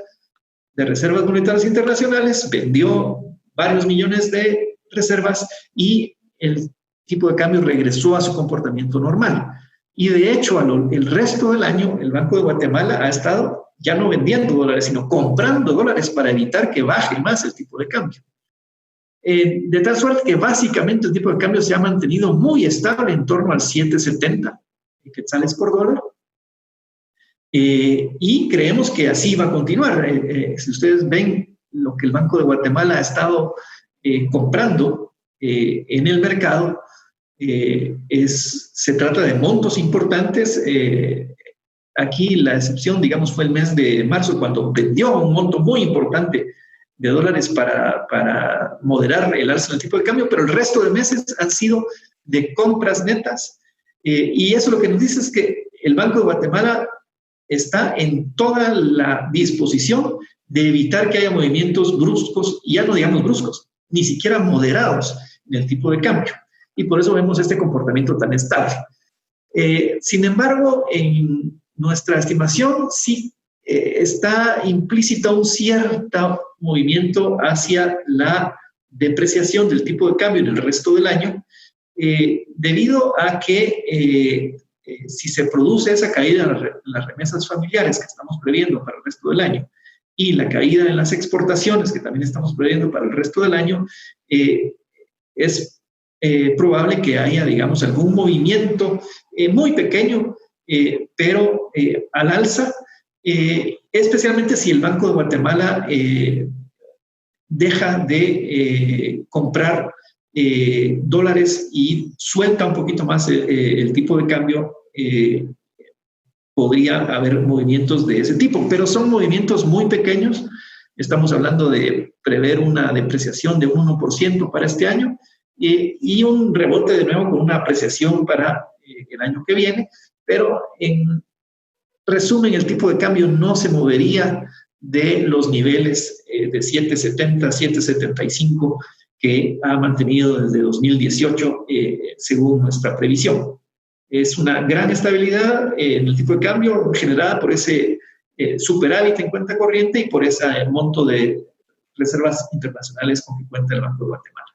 de reservas monetarias internacionales, vendió varios millones de reservas y el tipo de cambio regresó a su comportamiento normal. Y de hecho, el resto del año, el Banco de Guatemala ha estado ya no vendiendo dólares, sino comprando dólares para evitar que baje más el tipo de cambio. De tal suerte que básicamente el tipo de cambio se ha mantenido muy estable en torno al 7.70 quetzales por dólar. Y creemos que así va a continuar. Si ustedes ven lo que el Banco de Guatemala ha estado comprando en el mercado, se trata de montos importantes. Aquí la excepción, digamos, fue el mes de marzo, cuando vendió un monto muy importante de dólares para moderar el alza del tipo de cambio, pero el resto de meses han sido de compras netas. Y eso lo que nos dice es que el Banco de Guatemala está en toda la disposición de evitar que haya movimientos bruscos, y ya no digamos bruscos, ni siquiera moderados en el tipo de cambio. Y por eso vemos este comportamiento tan estable. Sin embargo, en nuestra estimación sí está implícito un cierto movimiento hacia la depreciación del tipo de cambio en el resto del año, debido a que si se produce esa caída en las remesas familiares que estamos previendo para el resto del año y la caída en las exportaciones que también estamos previendo para el resto del año, es probable que haya, digamos, algún movimiento muy pequeño, pero al alza, especialmente si el Banco de Guatemala deja de comprar dólares y suelta un poquito más el tipo de cambio. Podría haber movimientos de ese tipo, pero son movimientos muy pequeños. Estamos hablando de prever una depreciación de 1% para este año y un rebote de nuevo con una apreciación para el año que viene, pero en resumen, el tipo de cambio no se movería de los niveles de 7.70, 7.75 que ha mantenido desde 2018 según nuestra previsión. Es una gran estabilidad en el tipo de cambio generada por ese superávit en cuenta corriente y por ese monto de reservas internacionales con que cuenta el Banco de Guatemala.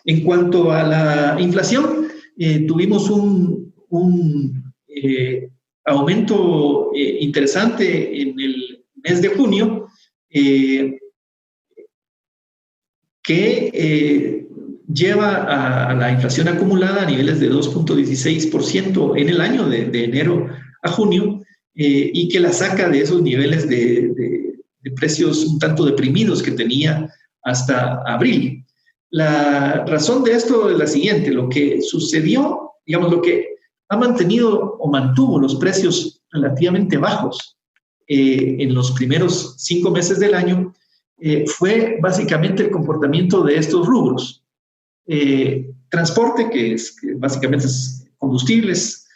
En cuanto a la inflación, tuvimos un aumento interesante en el mes de junio que lleva a la inflación acumulada a niveles de 2.16% en el año de enero a junio y que la saca de esos niveles de precios un tanto deprimidos que tenía hasta abril. La razón de esto es la siguiente: lo que sucedió, digamos, lo que ha mantenido o mantuvo los precios relativamente bajos en los primeros 5 meses del año fue básicamente el comportamiento de estos rubros. Transporte, que básicamente es combustibles,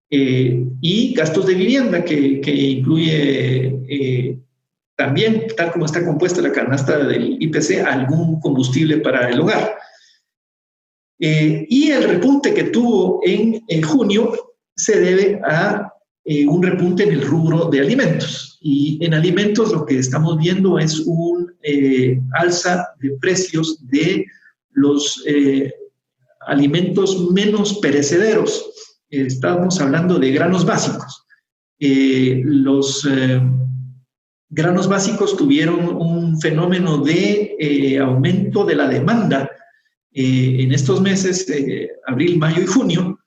y gastos de vivienda, que incluye también, tal como está compuesta la canasta del IPC, algún combustible para el hogar. Y el repunte que tuvo en junio se debe a un repunte en el rubro de alimentos. Y en alimentos lo que estamos viendo es un alza de precios de los alimentos menos perecederos. Estamos hablando de granos básicos. Los granos básicos tuvieron un fenómeno de aumento de la demanda en estos meses, abril, mayo y junio.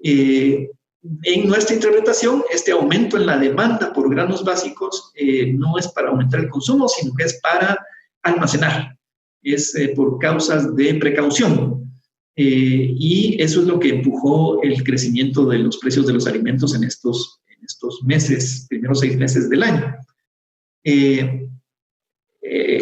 En nuestra interpretación, este aumento en la demanda por granos básicos no es para aumentar el consumo, sino que es para almacenar. Es por causas de precaución. y eso es lo que empujó el crecimiento de los precios de los alimentos en estos meses, primeros 6 meses del año.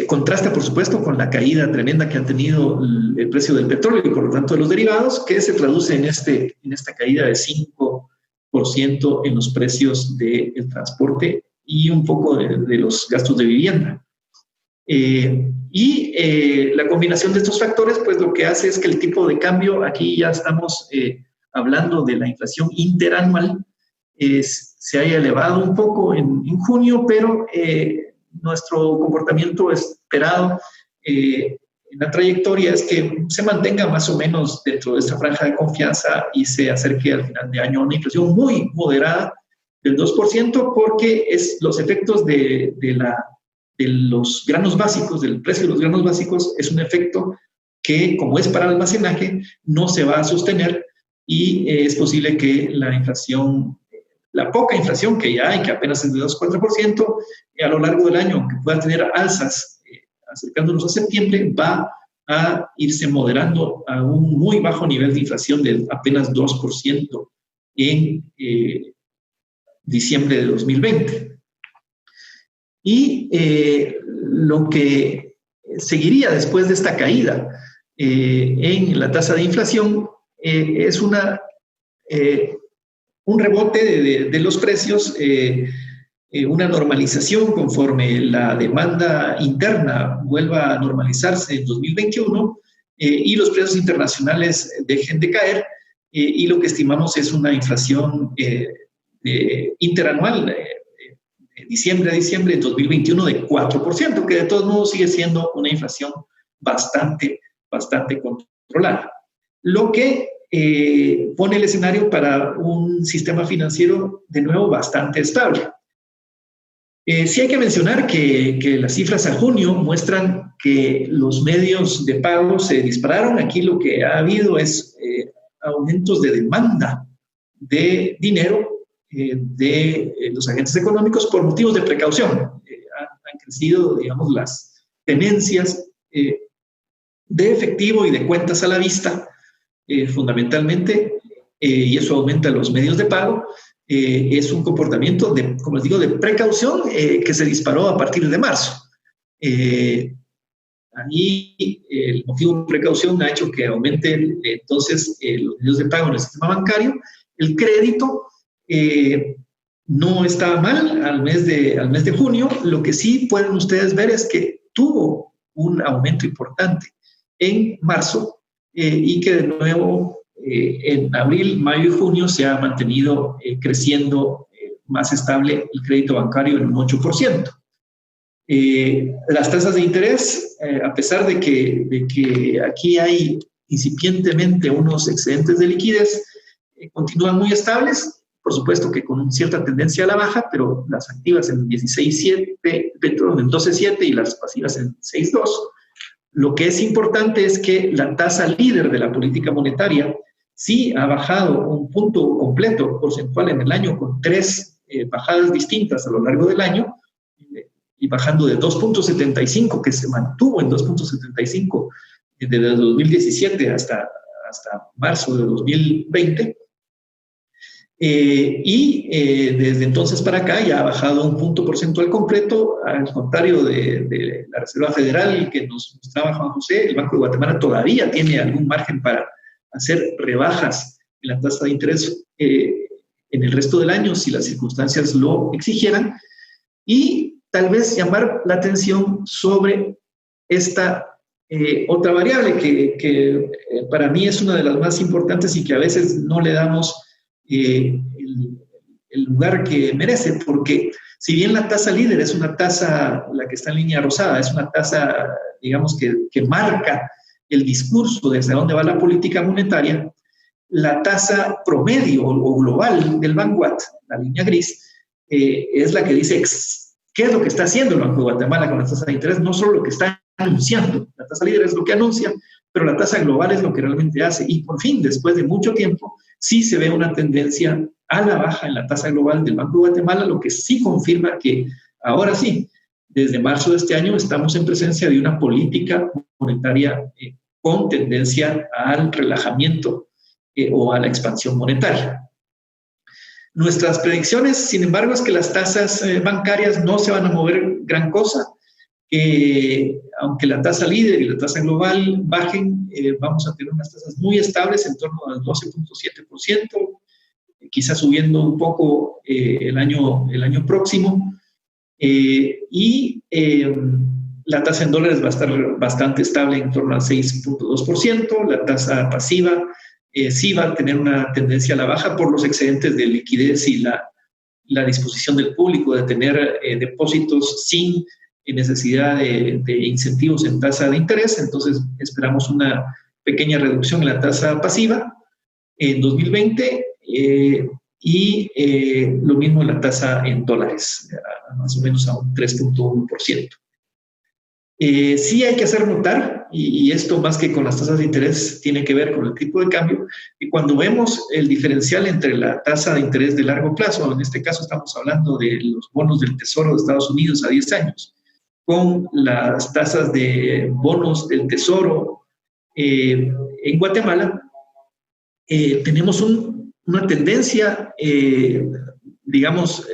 Contrasta, por supuesto, con la caída tremenda que ha tenido el precio del petróleo y, por lo tanto, de los derivados, que se traduce en esta caída de 5% en los precios del transporte y un poco de los gastos de vivienda. La combinación de estos factores, pues lo que hace es que el tipo de cambio, aquí ya estamos hablando de la inflación interanual, se haya elevado un poco en junio, pero nuestro comportamiento esperado en la trayectoria es que se mantenga más o menos dentro de esta franja de confianza y se acerque al final de año a una inflación muy moderada del 2%, porque los efectos de los granos básicos, del precio de los granos básicos, es un efecto que, como es para el almacenaje, no se va a sostener y es posible que la inflación, la poca inflación que ya hay, que apenas es de 2,4%, a lo largo del año, que pueda tener alzas acercándonos a septiembre, va a irse moderando a un muy bajo nivel de inflación de apenas 2% en diciembre de 2020. Y lo que seguiría después de esta caída en la tasa de inflación es un rebote de los precios, una normalización conforme la demanda interna vuelva a normalizarse en 2021 y los precios internacionales dejen de caer, y lo que estimamos es una inflación interanual de diciembre a diciembre de 2021 de 4%, que de todos modos sigue siendo una inflación bastante controlada. Lo que pone el escenario para un sistema financiero, de nuevo, bastante estable. Sí hay que mencionar que las cifras a junio muestran que los medios de pago se dispararon. Aquí lo que ha habido es aumentos de demanda de dinero de los agentes económicos por motivos de precaución. Han crecido, digamos, las tenencias de efectivo y de cuentas a la vista, fundamentalmente, y eso aumenta los medios de pago. Es un comportamiento, como les digo, de precaución que se disparó a partir de marzo. Ahí el motivo de precaución ha hecho que aumenten entonces los medios de pago en el sistema bancario. El crédito no estaba mal al mes de junio. Lo que sí pueden ustedes ver es que tuvo un aumento importante en marzo y que de nuevo en abril, mayo y junio se ha mantenido creciendo más estable el crédito bancario en un 8%. Las tasas de interés, a pesar de que aquí hay incipientemente unos excedentes de liquidez, continúan muy estables, por supuesto que con cierta tendencia a la baja, pero las activas en 16.7, en 12.7 y las pasivas en 6.2. Lo que es importante es que la tasa líder de la política monetaria sí ha bajado un punto completo porcentual en el año, con 3 bajadas distintas a lo largo del año, y bajando de 2.75, que se mantuvo en 2.75 desde 2017 hasta marzo de 2020. Desde entonces para acá ya ha bajado un punto porcentual completo, al contrario de la Reserva Federal que nos mostraba Juan José. El Banco de Guatemala todavía tiene algún margen para hacer rebajas en la tasa de interés en el resto del año si las circunstancias lo exigieran, y tal vez llamar la atención sobre esta otra variable que para mí es una de las más importantes y que a veces no le damos el lugar que merece, porque si bien la tasa líder es una tasa, la que está en línea rosada, es una tasa, digamos, que marca el discurso de hacia dónde va la política monetaria, la tasa promedio o global del Banguat, la línea gris, es la que dice qué es lo que está haciendo el Banco de Guatemala con la tasa de interés, no solo lo que está anunciando. La tasa líder es lo que anuncia, pero la tasa global es lo que realmente hace. Y por fin, después de mucho tiempo, sí se ve una tendencia a la baja en la tasa global del Banco de Guatemala, lo que sí confirma que ahora sí, desde marzo de este año, estamos en presencia de una política monetaria con tendencia al relajamiento o a la expansión monetaria. Nuestras predicciones, sin embargo, es que las tasas bancarias no se van a mover gran cosa. Aunque la tasa líder y la tasa global bajen, vamos a tener unas tasas muy estables en torno al 12.7%, quizás subiendo un poco el año próximo. La tasa en dólares va a estar bastante estable en torno al 6.2%. La tasa pasiva sí va a tener una tendencia a la baja por los excedentes de liquidez y la disposición del público de tener depósitos sin necesidad de incentivos en tasa de interés. Entonces esperamos una pequeña reducción en la tasa pasiva en 2020 lo mismo en la tasa en dólares, más o menos a un 3.1%. Sí hay que hacer notar, y esto más que con las tasas de interés tiene que ver con el tipo de cambio, y cuando vemos el diferencial entre la tasa de interés de largo plazo, en este caso estamos hablando de los bonos del Tesoro de Estados Unidos a 10 años, con las tasas de bonos del Tesoro en Guatemala, tenemos una tendencia, digamos,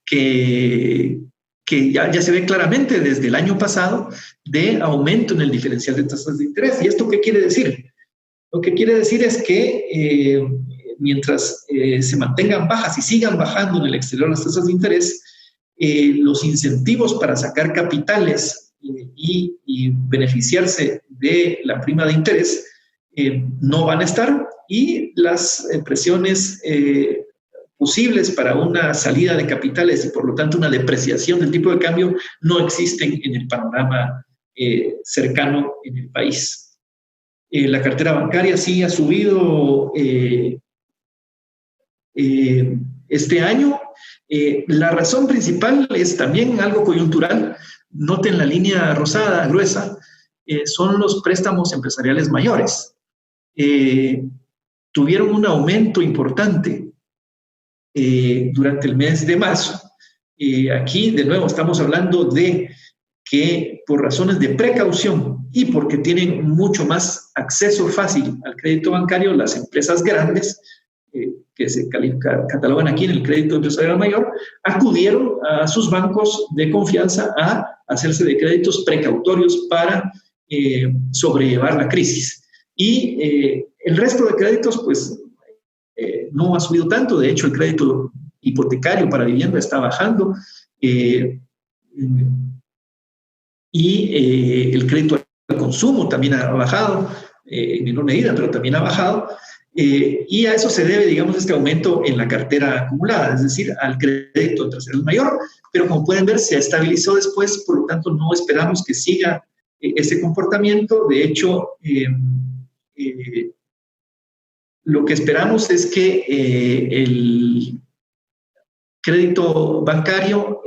que ya se ve claramente desde el año pasado de aumento en el diferencial de tasas de interés. ¿Y esto qué quiere decir? Lo que quiere decir es que mientras se mantengan bajas y sigan bajando en el exterior las tasas de interés, los incentivos para sacar capitales y beneficiarse de la prima de interés no van a estar, y las presiones posibles para una salida de capitales y por lo tanto una depreciación del tipo de cambio no existen en el panorama cercano en el país. La cartera bancaria sí ha subido este año. La razón principal es también algo coyuntural. Noten la línea rosada, gruesa, son los préstamos empresariales mayores. Tuvieron un aumento importante durante el mes de marzo. Aquí, de nuevo, estamos hablando de que por razones de precaución y porque tienen mucho más acceso fácil al crédito bancario, las empresas grandes, que se catalogan aquí en el crédito empresarial mayor, acudieron a sus bancos de confianza a hacerse de créditos precautorios para sobrellevar la crisis. Y el resto de créditos, pues, no ha subido tanto. De hecho, el crédito hipotecario para vivienda está bajando y el crédito al consumo también ha bajado, en menor medida, pero también ha bajado. Y a eso se debe, digamos, este aumento en la cartera acumulada, es decir, al crédito empresarial mayor, pero como pueden ver, se estabilizó después, por lo tanto, no esperamos que siga ese comportamiento. De hecho, lo que esperamos es que el crédito bancario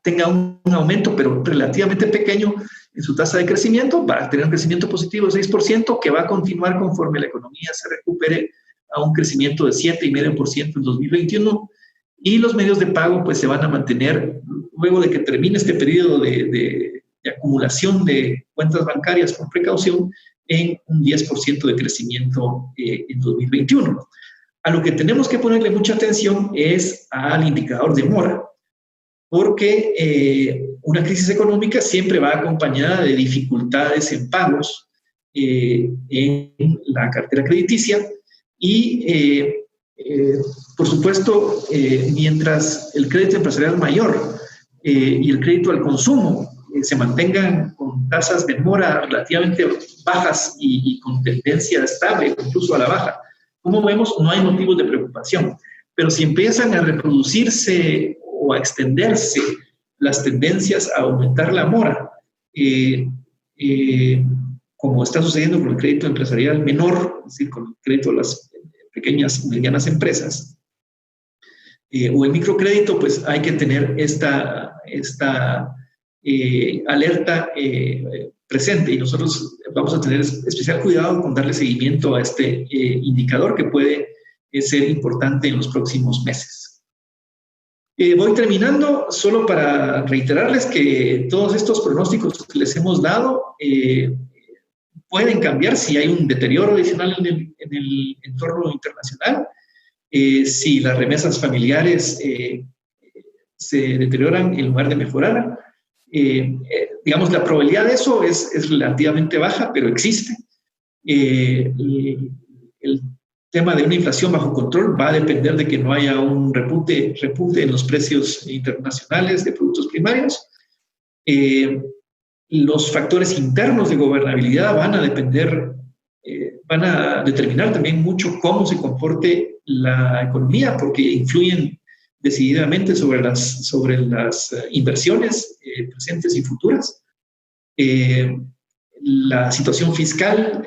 tenga un aumento, pero relativamente pequeño en su tasa de crecimiento. Va a tener un crecimiento positivo de 6%, que va a continuar conforme la economía se recupere a un crecimiento de 7,5% en 2021. Y los medios de pago pues se van a mantener luego de que termine este periodo de acumulación de cuentas bancarias por precaución en un 10% de crecimiento en 2021. A lo que tenemos que ponerle mucha atención es al indicador de mora, porque una crisis económica siempre va acompañada de dificultades en pagos en la cartera crediticia y, por supuesto, mientras el crédito empresarial mayor y el crédito al consumo se mantengan con tasas de mora relativamente bajas y con tendencia estable, incluso a la baja, como vemos, no hay motivos de preocupación. Pero si empiezan a reproducirse o a extenderse las tendencias a aumentar la mora, como está sucediendo con el crédito empresarial menor, es decir, con el crédito a las pequeñas y medianas empresas, o el microcrédito, pues hay que tener esta alerta presente, y nosotros vamos a tener especial cuidado con darle seguimiento a este indicador que puede ser importante en los próximos meses. Voy terminando solo para reiterarles que todos estos pronósticos que les hemos dado pueden cambiar si hay un deterioro adicional en el entorno internacional, si las remesas familiares se deterioran en lugar de mejorar. Digamos, la probabilidad de eso es relativamente baja, pero existe. El tema de una inflación bajo control va a depender de que no haya un repunte en los precios internacionales de productos primarios. Los factores internos de gobernabilidad van a determinar también mucho cómo se comporte la economía, porque influyen decididamente sobre las inversiones presentes y futuras. La situación fiscal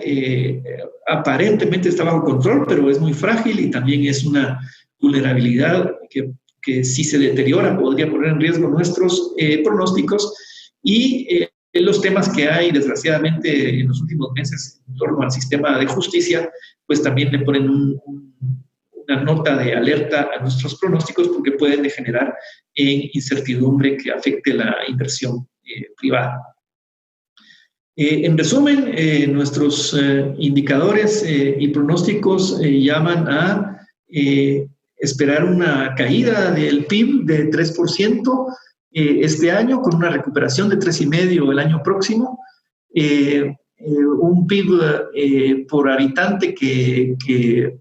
aparentemente está bajo control, pero es muy frágil y también es una vulnerabilidad que si se deteriora podría poner en riesgo nuestros pronósticos y los temas que hay desgraciadamente en los últimos meses en torno al sistema de justicia, pues también le ponen una nota de alerta a nuestros pronósticos porque pueden degenerar en incertidumbre que afecte la inversión privada. En resumen, nuestros indicadores y pronósticos llaman a esperar una caída del PIB de 3% este año, con una recuperación de 3,5% el año próximo, un PIB por habitante que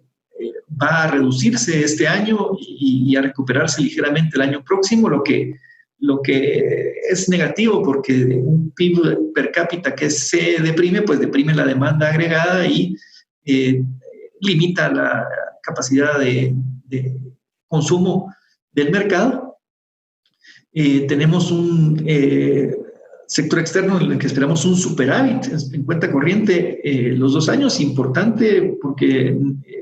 va a reducirse este año y a recuperarse ligeramente el año próximo, lo que es negativo porque un PIB per cápita que se deprime, pues deprime la demanda agregada y limita la capacidad de consumo del mercado. Tenemos un sector externo en el que esperamos un superávit en cuenta corriente los 2 años, importante porque,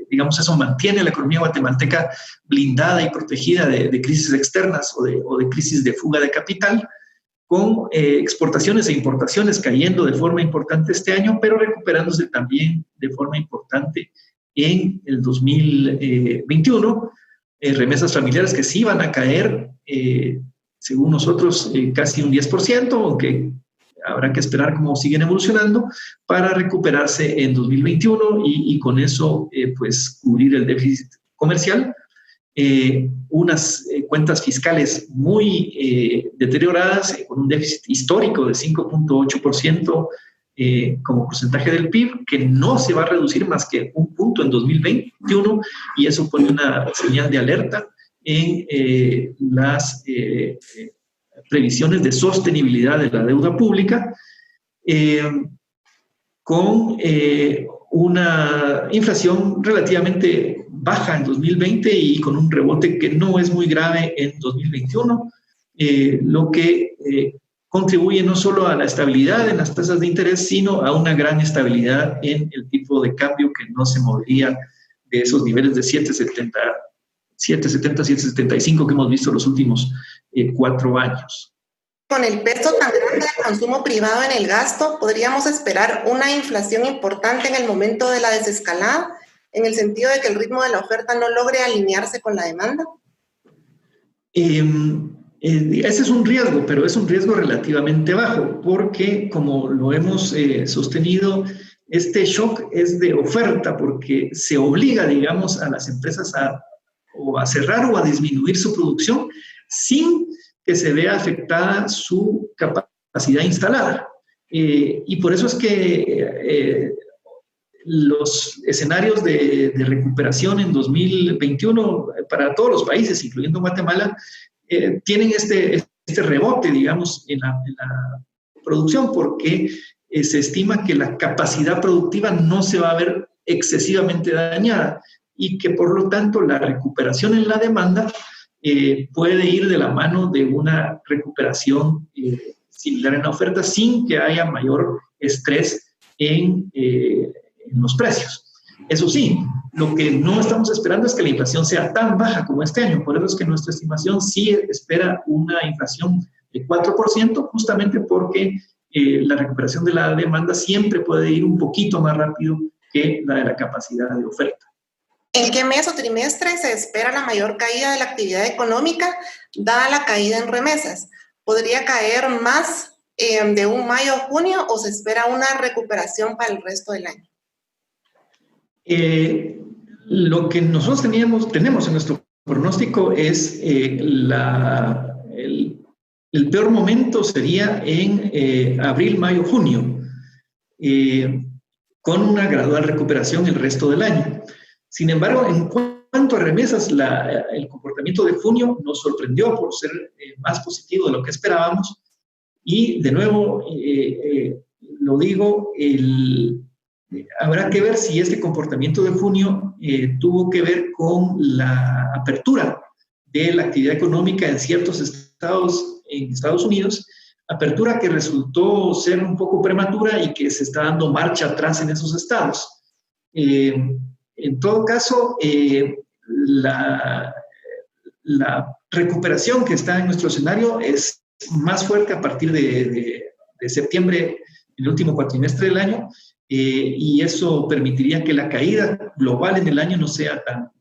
digamos, eso mantiene a la economía guatemalteca blindada y protegida de crisis externas o de crisis de fuga de capital, con exportaciones e importaciones cayendo de forma importante este año, pero recuperándose también de forma importante en el 2021. Remesas familiares que sí van a caer, según nosotros, casi un 10%, aunque habrá que esperar cómo siguen evolucionando para recuperarse en 2021 y con eso, pues, cubrir el déficit comercial. Unas cuentas fiscales muy deterioradas, con un déficit histórico de 5,8% como porcentaje del PIB, que no se va a reducir más que 1 punto en 2021, y eso pone una señal de alerta en las previsiones de sostenibilidad de la deuda pública, con una inflación relativamente baja en 2020 y con un rebote que no es muy grave en 2021, lo que contribuye no solo a la estabilidad en las tasas de interés, sino a una gran estabilidad en el tipo de cambio que no se movería de esos niveles de 7,70, 7,75 que hemos visto los últimos 4 años. Con el peso tan grande del consumo privado en el gasto, ¿podríamos esperar una inflación importante en el momento de la desescalada, en el sentido de que el ritmo de la oferta no logre alinearse con la demanda? Ese es un riesgo, pero es un riesgo relativamente bajo, porque como lo hemos sostenido, este shock es de oferta, porque se obliga, digamos, a las empresas a cerrar o a disminuir su producción sin que se vea afectada su capacidad instalada. Y por eso es que los escenarios de recuperación en 2021 para todos los países, incluyendo Guatemala, tienen este rebote, digamos, en la producción, porque se estima que la capacidad productiva no se va a ver excesivamente dañada y que, por lo tanto, la recuperación en la demanda puede ir de la mano de una recuperación similar en la oferta sin que haya mayor estrés en los precios. Eso sí, lo que no estamos esperando es que la inflación sea tan baja como este año. Por eso es que nuestra estimación sí espera una inflación de 4%, justamente porque la recuperación de la demanda siempre puede ir un poquito más rápido que la de la capacidad de oferta. ¿En qué mes o trimestre se espera la mayor caída de la actividad económica, dada la caída en remesas? ¿Podría caer más de un mayo-junio o se espera una recuperación para el resto del año? Lo que nosotros tenemos en nuestro pronóstico es el peor momento sería en abril, mayo, junio, con una gradual recuperación el resto del año. Sin embargo, en cuanto a remesas, el comportamiento de junio nos sorprendió por ser más positivo de lo que esperábamos. Y de nuevo, lo digo, habrá que ver si este comportamiento de junio tuvo que ver con la apertura de la actividad económica en ciertos estados en Estados Unidos, apertura que resultó ser un poco prematura y que se está dando marcha atrás en esos estados. En todo caso, la recuperación que está en nuestro escenario es más fuerte a partir de septiembre, el último cuatrimestre del año, y eso permitiría que la caída global en el año no sea tan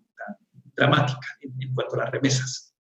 dramática en cuanto a las remesas.